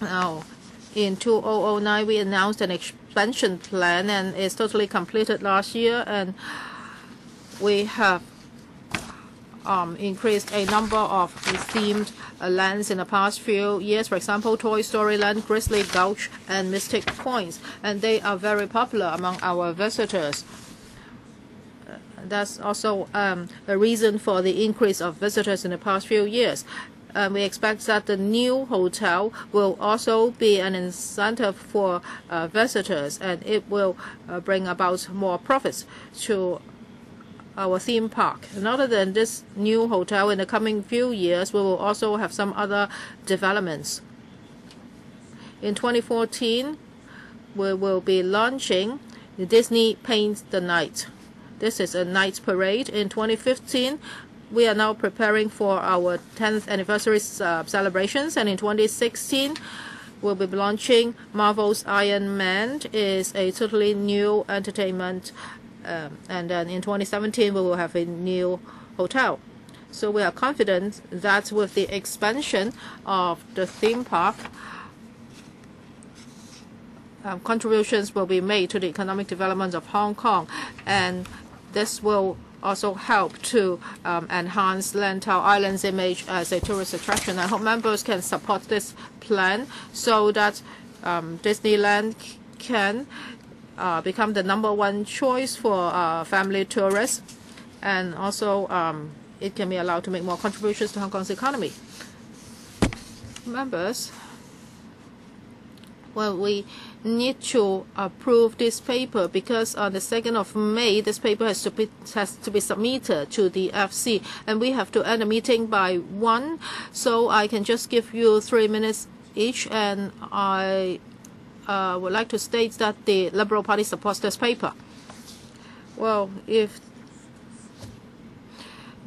Now, in 2009, we announced an expansion plan, and it's totally completed last year. And we have increased a number of themed lands in the past few years. For example, Toy Story Land, Grizzly Gulch, and Mystic Points, and they are very popular among our visitors. That's also a reason for the increase of visitors in the past few years. we expect that the new hotel will also be an incentive for visitors, and it will bring about more profits to our theme park. And other than this new hotel, in the coming few years, we will also have some other developments. In 2014, we will be launching the Disney Paint the Night. This is a night parade. In 2015, we are now preparing for our 10th anniversary celebrations, and in 2016, we'll be launching Marvel's Iron Man. Is a totally new entertainment, and then in 2017, we will have a new hotel. So we are confident that with the expansion of the theme park, contributions will be made to the economic development of Hong Kong, and this will also help to enhance Lantau Island's image as a tourist attraction. I hope members can support this plan so that Disneyland can become the #1 choice for family tourists, and also it can be allowed to make more contributions to Hong Kong's economy. Members, well, we need to approve this paper because on the 2nd of May, this paper has to be submitted to the FC, and we have to end the meeting by 1. So I can just give you 3 minutes each, and I would like to state that the Liberal Party supports this paper. Well, if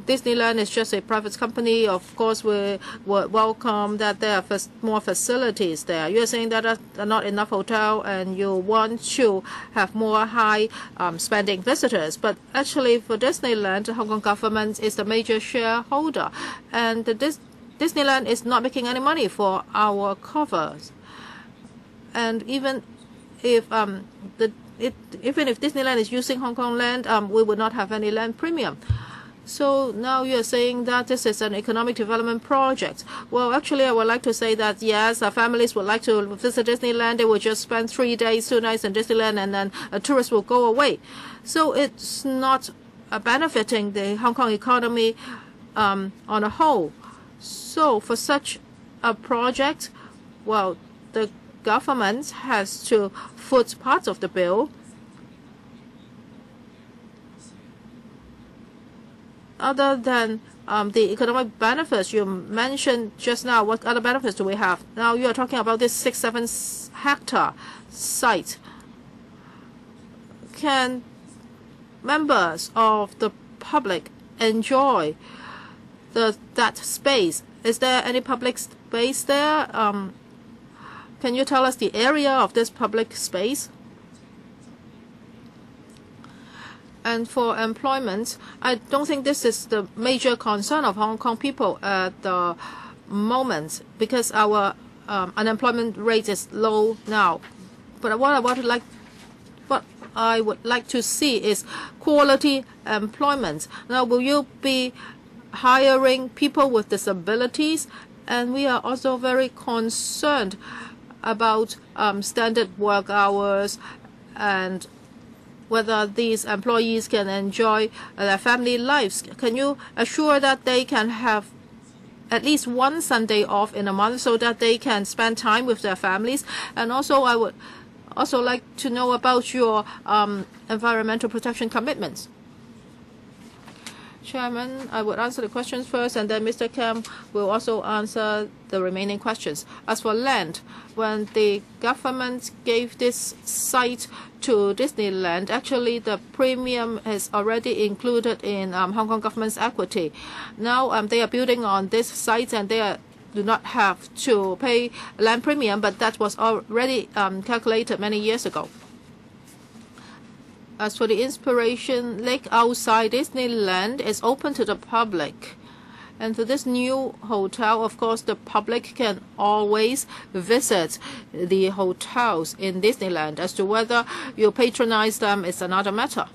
Disneyland is just a private company, of course we would welcome that there are more facilities there. You're saying that there are not enough hotel and you want to have more high spending visitors. But actually for Disneyland, the Hong Kong government is the major shareholder, and Disneyland is not making any money for our covers. And even if Disneyland is using Hong Kong land, we would not have any land premium. So now you're saying that this is an economic development project. Well, actually, I would like to say that, yes, our families would like to visit Disneyland. They will just spend 3 days, 2 nights in Disneyland, and then tourists will go away. So it's not benefiting the Hong Kong economy on a whole. So for such a project, well, the government has to foot part of the bill. Other than the economic benefits you mentioned just now, what other benefits do we have? Now you are talking about this 6-7 hectare site. Can members of the public enjoy that space? Is there any public space there? Can you tell us the area of this public space? And for employment, I don't think this is the major concern of Hong Kong people at the moment because our unemployment rate is low now. But what I would like to see is quality employment. Now, will you be hiring people with disabilities? And we are also very concerned about standard work hours and whether these employees can enjoy their family lives. Can you assure that they can have at least one Sunday off in a month so that they can spend time with their families? And also, I would also like to know about your environmental protection commitments. Chairman, I would answer the questions first, and then Mr. Kam will also answer the remaining questions. As for land, when the government gave this site to Disneyland, actually the premium is already included in Hong Kong government's equity. Now they are building on this site, and they do not have to pay land premium, but that was already calculated many years ago. As for the Inspiration Lake outside Disneyland, is open to the public. And for this new hotel, of course, the public can always visit the hotels in Disneyland. As to whether you patronize them is another matter.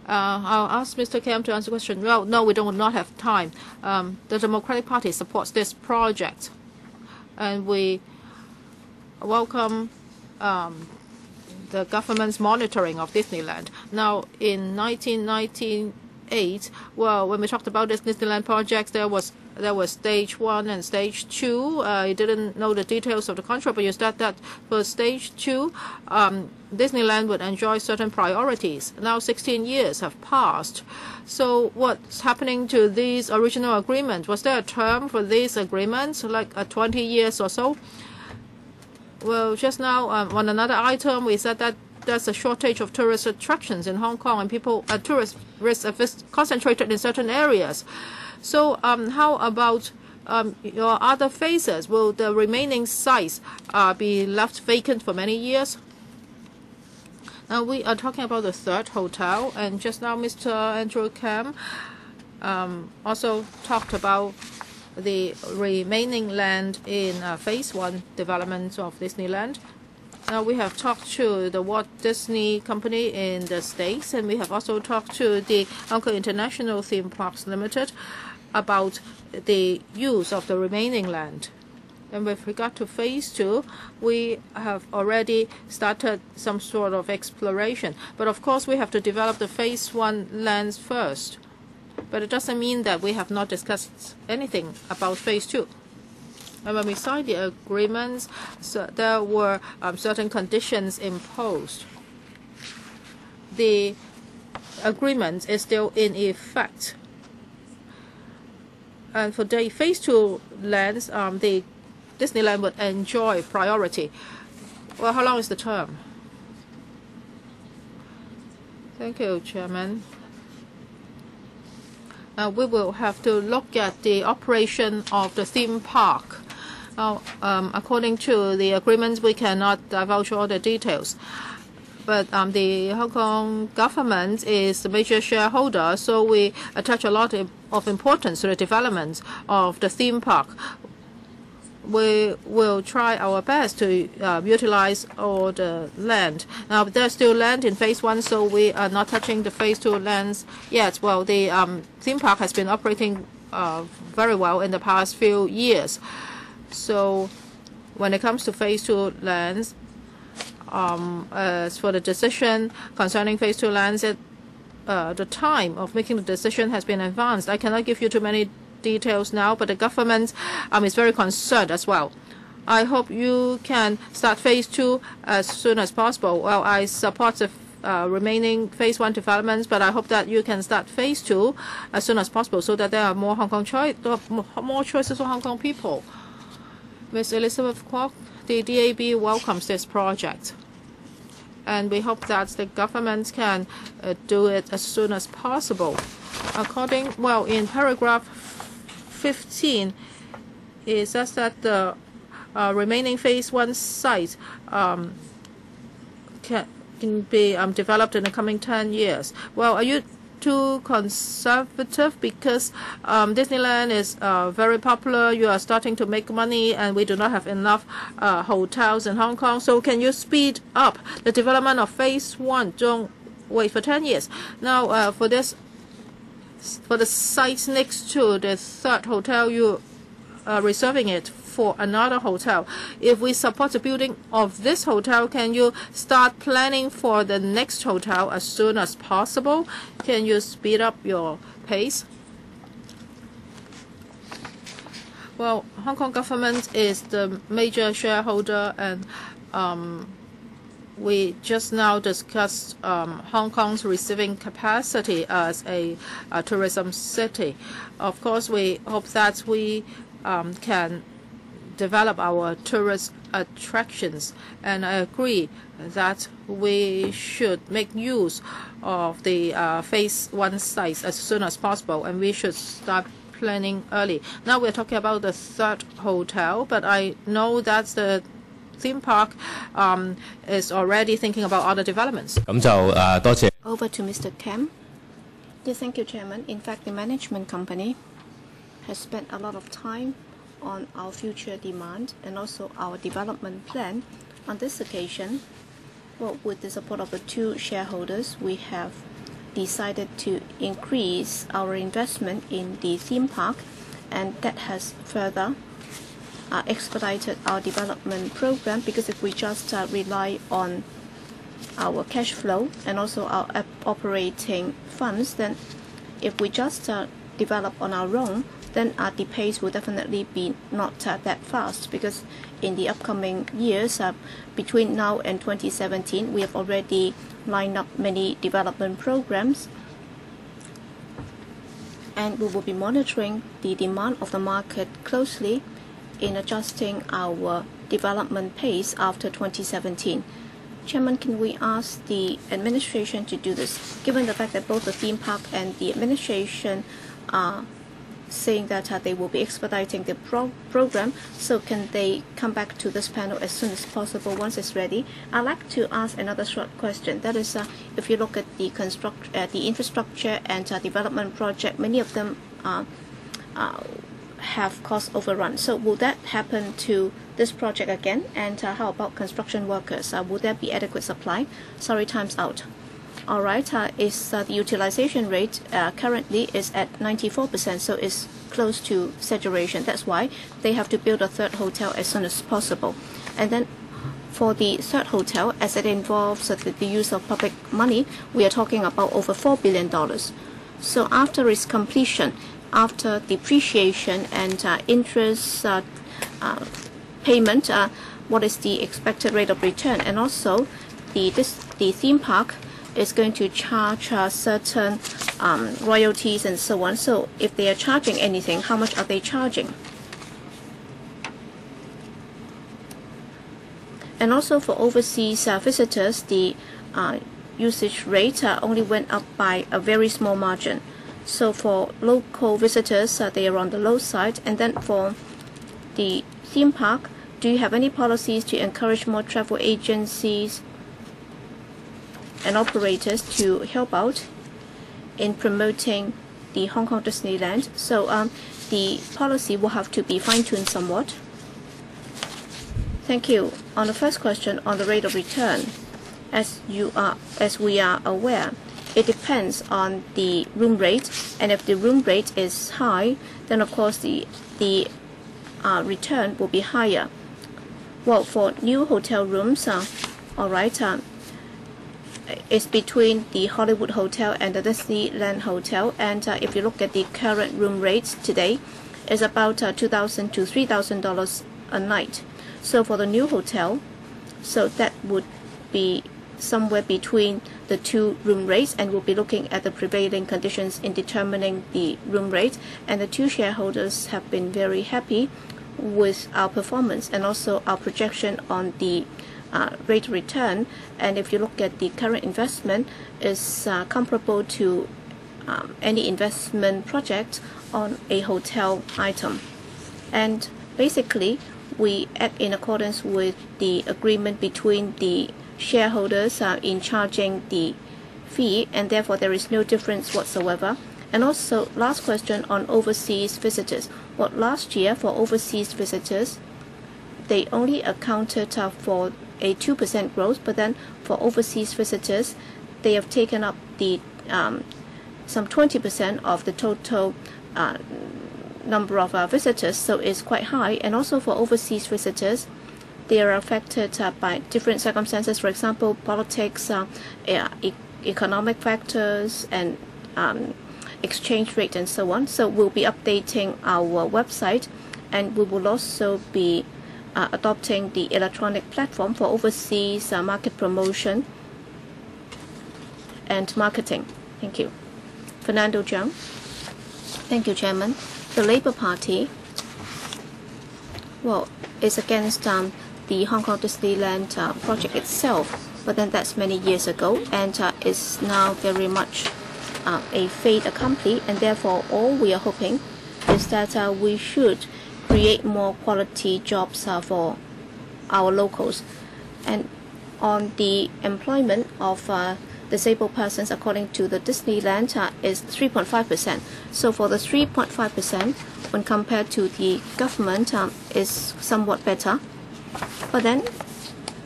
I'll ask Mr. Kam to answer the question. Well, no, we do not have time. The Democratic Party supports this project, and we welcome the government's monitoring of Disneyland. Now, in 1998, well, when we talked about this Disneyland project, there was there was stage 1 and stage 2. I didn't know the details of the contract, but you said that for stage 2, Disneyland would enjoy certain priorities. Now 16 years have passed. So what's happening to these original agreements? Was there a term for these agreements, like 20 years or so? Well, just now on another item, we said that there's a shortage of tourist attractions in Hong Kong, and tourists are concentrated in certain areas. So how about your other phases? Will the remaining sites be left vacant for many years? Now we are talking about the third hotel, and just now Mr. Andrew Kam also talked about the remaining land in phase 1 development of Disneyland. We have talked to the Walt Disney Company in the States, and we have also talked to the Hong Kong International Theme Parks Limited about the use of the remaining land. And with regard to phase 2, we have already started some sort of exploration. But of course, we have to develop the phase 1 lands first. But it doesn't mean that we have not discussed anything about phase 2. And when we signed the agreements, so there were certain conditions imposed. The agreement is still in effect. And for the phase 2 lands, the Disneyland would enjoy priority. Well, how long is the term? Thank you, Chairman. We will have to look at the operation of the theme park. According to the agreements, we cannot divulge all the details. But the Hong Kong government is the major shareholder, so we attach a lot of importance to the development of the theme park. We will try our best to utilize all the land. Now, there's still land in phase 1, so we are not touching the phase 2 lands yet. Well, the theme park has been operating very well in the past few years. So when it comes to phase 2 lands, as for the decision concerning phase 2 lands, the time of making the decision has been advanced. I cannot give you too many details now, but the government is very concerned as well. I hope you can start phase 2 as soon as possible. Well, I support the remaining phase 1 developments, but I hope that you can start phase 2 as soon as possible, so that there are more more choices for Hong Kong people. Ms. Elizabeth Kwok, the DAB welcomes this project, and we hope that the government can do it as soon as possible. In paragraph 15, it says that the remaining phase 1 sites can be developed in the coming 10 years. Well, are you too conservative? Because Disneyland is very popular. You are starting to make money, and we do not have enough hotels in Hong Kong. So can you speed up the development of phase 1? Don't wait for 10 years. Now, for the site next to the third hotel, you are reserving it for another hotel. If we support the building of this hotel, can you start planning for the next hotel as soon as possible? Can you speed up your pace? Well, Hong Kong government is the major shareholder, and we just now discussed Hong Kong's receiving capacity as a tourism city. Of course, we hope that we can develop our tourist attractions, and I agree that we should make use of the phase 1 sites as soon as possible, and we should start planning early. Now we're talking about the third hotel, but I know that the theme park is already thinking about other developments. Over to Mr. Kam. Yes, thank you, Chairman. In fact, the management company has spent a lot of time on our future demand and also our development plan. On this occasion, well, with the support of the 2 shareholders, we have decided to increase our investment in the theme park, and that has further expedited our development program, because if we just rely on our cash flow and also our operating funds, then if we just develop on our own, then the pace will definitely be not that fast, because in the upcoming years, between now and 2017, we have already lined up many development programs, and we will be monitoring the demand of the market closely in adjusting our development pace after 2017. Chairman, can we ask the administration to do this, given the fact that both the theme park and the administration are saying that they will be expediting the program, so can they come back to this panel as soon as possible once it's ready? I'd like to ask another short question. That is, if you look at the infrastructure and development project, many of them have cost overrun. So will that happen to this project again? And how about construction workers? Will there be adequate supply? Sorry, time's out. All right, the utilization rate currently is at 94%, so it's close to saturation. That's why they have to build a third hotel as soon as possible. And then for the third hotel, as it involves the use of public money, we are talking about over $4 billion. So after its completion, after depreciation and interest payment, what is the expected rate of return? And also, the theme park is going to charge certain royalties and so on. So if they are charging anything, how much are they charging? And also for overseas visitors, the usage rate only went up by a very small margin. So for local visitors, they are on the low side. And then for the theme park, do you have any policies to encourage more travel agencies and operators to help out in promoting the Hong Kong Disneyland? So the policy will have to be fine-tuned somewhat. Thank you. On the first question on the rate of return, as we are aware, it depends on the room rate, and if the room rate is high, then of course the return will be higher. Well, for new hotel rooms, all right, it's between the Hollywood Hotel and the Disneyland Hotel, and if you look at the current room rates today, it's about $2,000 to $3,000 a night. So for the new hotel, so that would be somewhere between the two room rates, and we'll be looking at the prevailing conditions in determining the room rate. And the two shareholders have been very happy with our performance and also our projection on the rate of return. And if you look at the current investment, is comparable to any investment project on a hotel item. And basically, we act in accordance with the agreement between the shareholders in charging the fee, and therefore there is no difference whatsoever. And also, last question on overseas visitors. Well, last year for overseas visitors, they only accounted for a 2% growth, but then for overseas visitors, they have taken up the some 20% of the total number of visitors, so it's quite high. And also for overseas visitors, they are affected by different circumstances, for example, politics, economic factors, and exchange rate, and so on. So we'll be updating our website, and we will also be adopting the electronic platform for overseas market promotion and marketing. Thank you. Fernando Jiang. Thank you, Chairman. The Labour Party, well, is against the Hong Kong Disneyland project itself, but then that's many years ago, and is now very much a fait accompli, and therefore all we are hoping is that we should create more quality jobs for our locals. And on the employment of disabled persons, according to the Disneyland, is 3.5%. So for the 3.5%, when compared to the government, is somewhat better. But then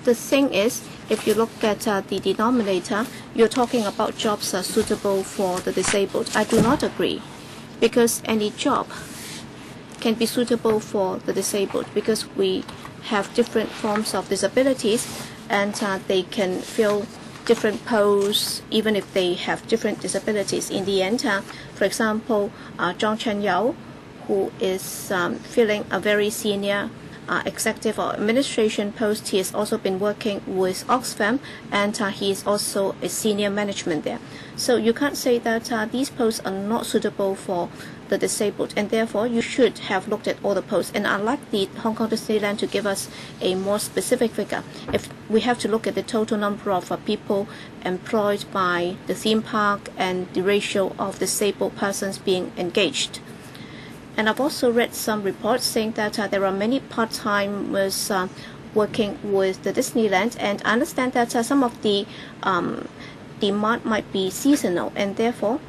the thing is, if you look at the denominator, you're talking about jobs suitable for the disabled. I do not agree, because any job can be suitable for the disabled, because we have different forms of disabilities, and they can fill different posts even if they have different disabilities. In the end, for example, Zhang Chen Yao, who is filling a very senior executive or administration post. He has also been working with Oxfam, and he is also a senior management there. So you can't say that these posts are not suitable for the disabled, and therefore you should have looked at all the posts. And I'd like the Hong Kong Disneyland to give us a more specific figure. If we have to look at the total number of people employed by the theme park and the ratio of disabled persons being engaged. And I've also read some reports saying that there are many part-timers working with the Disneyland, and I understand that some of the demand might be seasonal, and therefore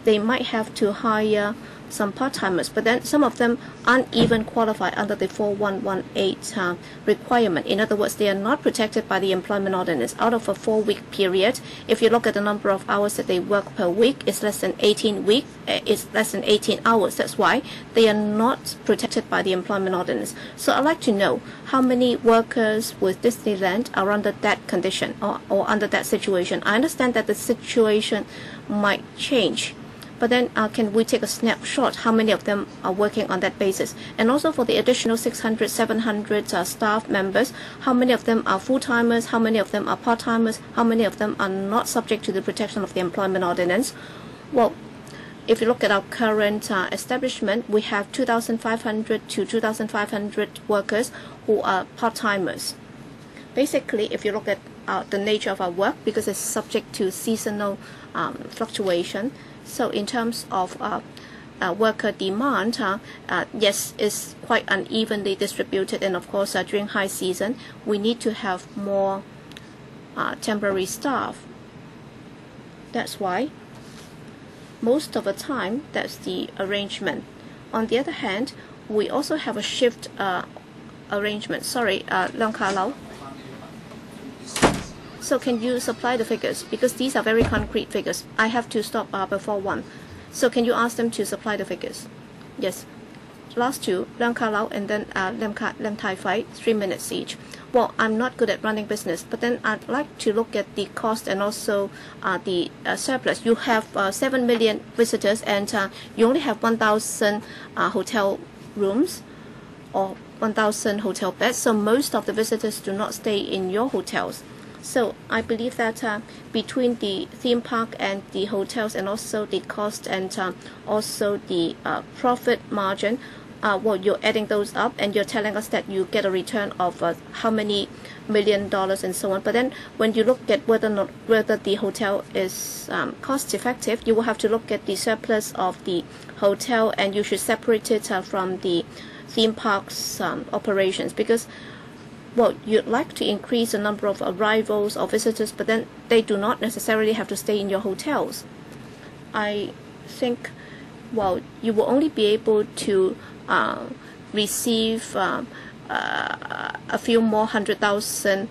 they might have to hire some part-timers, but then some of them aren't even qualified under the 4118 requirement. In other words, they are not protected by the employment ordinance. Out of a 4-week period, if you look at the number of hours that they work per week, it's less than 18 hours. That's why they are not protected by the employment ordinance. So I'd like to know how many workers with Disneyland are under that condition or under that situation. I understand that the situation might change, but then can we take a snapshot how many of them are working on that basis? And also for the additional 600, 700 staff members, how many of them are full-timers, how many of them are part-timers, how many of them are not subject to the protection of the employment ordinance? Well, if you look at our current establishment, we have 2,500 to 2,500 workers who are part-timers. Basically, if you look at the nature of our work, because it's subject to seasonal fluctuation, so in terms of worker demand, yes, it's quite unevenly distributed, and of course during high season we need to have more temporary staff. That's why most of the time that's the arrangement. On the other hand, we also have a shift arrangement. Sorry, Leong Ka Lau. So can you supply the figures? Because these are very concrete figures. I have to stop before 1. So can you ask them to supply the figures? Yes. Last two, Leong Ka Lau and then Lem Tai Fai, 3 minutes each. Well, I'm not good at running business, but then I'd like to look at the cost and also the surplus. You have 7 million visitors, and you only have 1,000 hotel rooms or 1,000 hotel beds. So most of the visitors do not stay in your hotels. So I believe that between the theme park and the hotels, and also the cost and also the profit margin, well, you're adding those up and you're telling us that you get a return of how many $1 million and so on. But then when you look at whether the hotel is cost effective, you will have to look at the surplus of the hotel, and you should separate it from the theme park's operations, because well, you'd like to increase the number of arrivals or visitors, but then they do not necessarily have to stay in your hotels. I think, well, you will only be able to receive a few more 100,000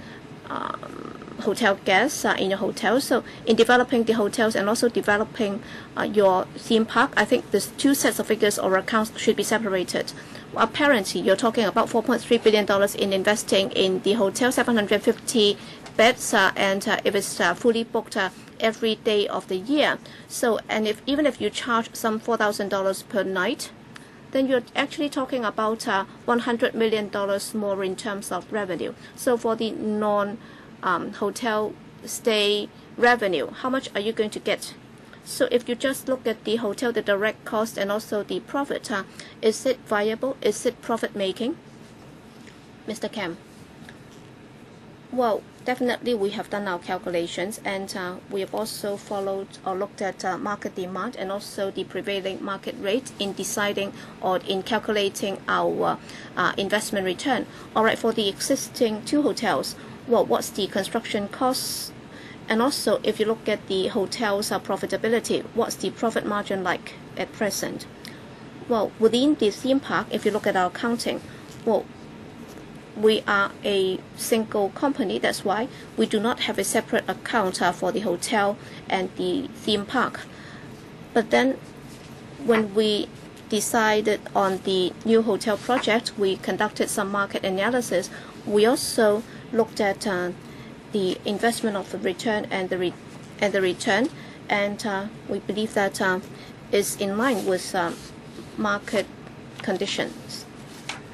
hotel guests in your hotel. So in developing the hotels and also developing your theme park, I think the two sets of figures or accounts should be separated. Apparently, you're talking about $4.3 billion in investing in the hotel, 750 beds, and if it's fully booked every day of the year. So, and even if you charge some $4,000 per night, then you're actually talking about $100 million more in terms of revenue. So for the non-hotel stay revenue, how much are you going to get? So if you just look at the hotel, the direct cost and also the profit, is it viable? Is it profit-making? Mr. Kam. Well, definitely we have done our calculations, and we have also followed or looked at market demand and also the prevailing market rate in deciding or in calculating our investment return. All right, for the existing 2 hotels, well, what's the construction costs? And also, if you look at the hotel's profitability, what's the profit margin like at present? Well, within the theme park, if you look at our accounting, well, we are a single company. That's why we do not have a separate account for the hotel and the theme park. But then when we decided on the new hotel project, we conducted some market analysis. We also looked at the investment of the return and the return, and we believe that is in line with market conditions.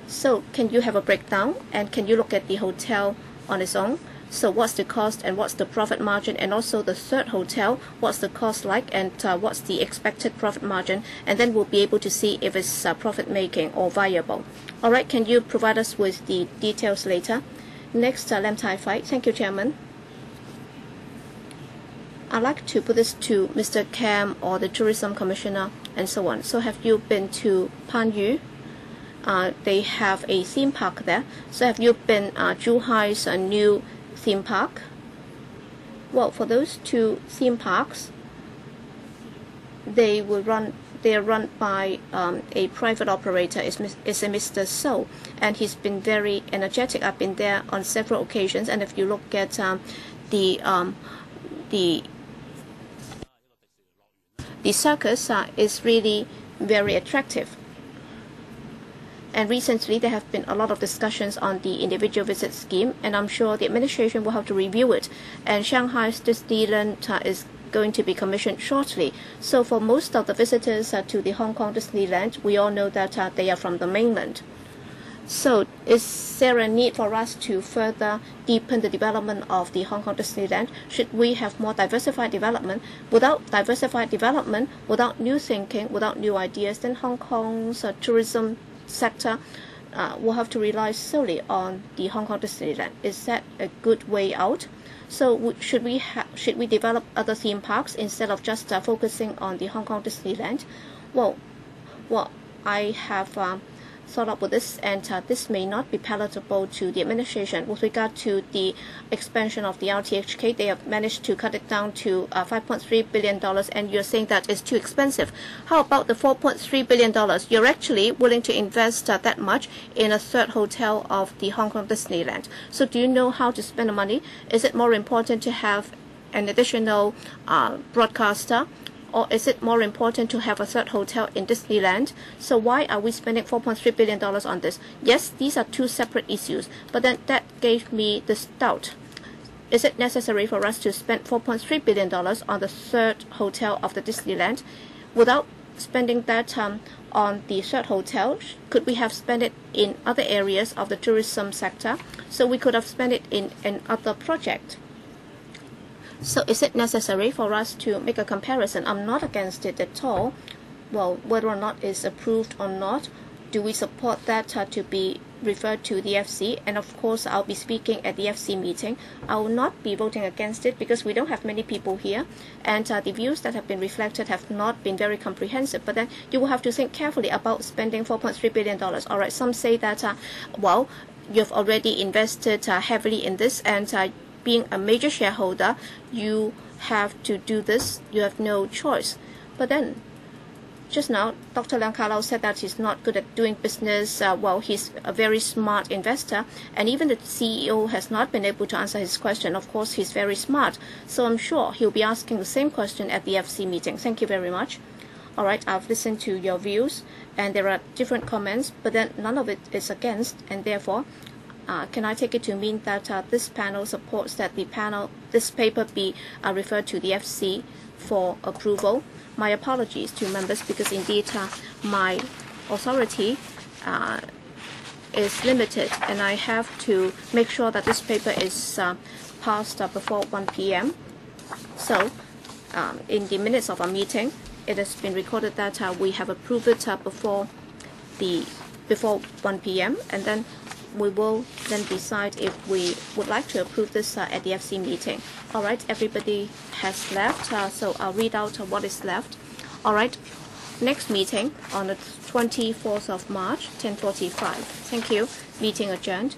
So can you have a breakdown, and can you look at the hotel on its own? So what's the cost and what's the profit margin, and also the third hotel, what's the cost like, and what's the expected profit margin, and then we'll be able to see if it's profit making or viable. All right, can you provide us with the details later? Next, Lam Tai Fight. Thank you, Chairman. I'd like to put this to Mr. Cam or the Tourism Commissioner and so on. So have you been to Panyu? They have a theme park there. So have you been Zhuhai's new theme park? Well, for those two theme parks, they are run by a private operator. It's a Mr. So, and he's been very energetic. I've been there on several occasions, and if you look at the circus is really very attractive. And recently there have been a lot of discussions on the individual visit scheme, and I'm sure the administration will have to review it. And Shanghai's Disneyland is going to be commissioned shortly. So for most of the visitors to the Hong Kong Disneyland, we all know that they are from the mainland. So is there a need for us to further deepen the development of the Hong Kong Disneyland? Should we have more diversified development? Without diversified development, without new thinking, without new ideas, then Hong Kong's tourism sector will have to rely solely on the Hong Kong Disneyland. Is that a good way out? So should we develop other theme parks instead of just focusing on the Hong Kong Disneyland? Well, I have thought up with this, and this may not be palatable to the administration. With regard to the expansion of the RTHK, they have managed to cut it down to $5.3 billion, and you're saying that it's too expensive. How about the $4.3 billion? You're actually willing to invest that much in a third hotel of the Hong Kong Disneyland. So do you know how to spend the money? Is it more important to have an additional broadcaster? Or is it more important to have a third hotel in Disneyland? So why are we spending $4.3 billion on this? Yes, these are two separate issues, but then that gave me this doubt. Is it necessary for us to spend $4.3 billion on the third hotel of the Disneyland? Without spending that on the third hotel, could we have spent it in other areas of the tourism sector? So we could have spent it in another project. So is it necessary for us to make a comparison? I'm not against it at all. Well, whether or not it's approved or not, do we support that to be referred to the FC? And of course, I'll be speaking at the FC meeting. I will not be voting against it because we don't have many people here, and the views that have been reflected have not been very comprehensive. But then you will have to think carefully about spending $4.3 billion. All right, some say that, well, you've already invested heavily in this, and being a major shareholder, you have to do this. You have no choice. But then, just now, Dr. Leung Ka-Lau said that he's not good at doing business. Well, he's a very smart investor, and even the CEO has not been able to answer his question. Of course, he's very smart, so I'm sure he'll be asking the same question at the FC meeting. Thank you very much. All right, I've listened to your views, and there are different comments, but then none of it is against, and therefore, can I take it to mean that this panel supports that this paper be referred to the FC for approval? My apologies to members, because indeed my authority is limited, and I have to make sure that this paper is passed before 1 p.m. So in the minutes of our meeting, it has been recorded that we have approved it before 1 p.m. and then we will then decide if we would like to approve this at the FC meeting. All right, everybody has left, so I'll read out what is left. All right, next meeting on the 24th of March, 10:45. Thank you. Meeting adjourned.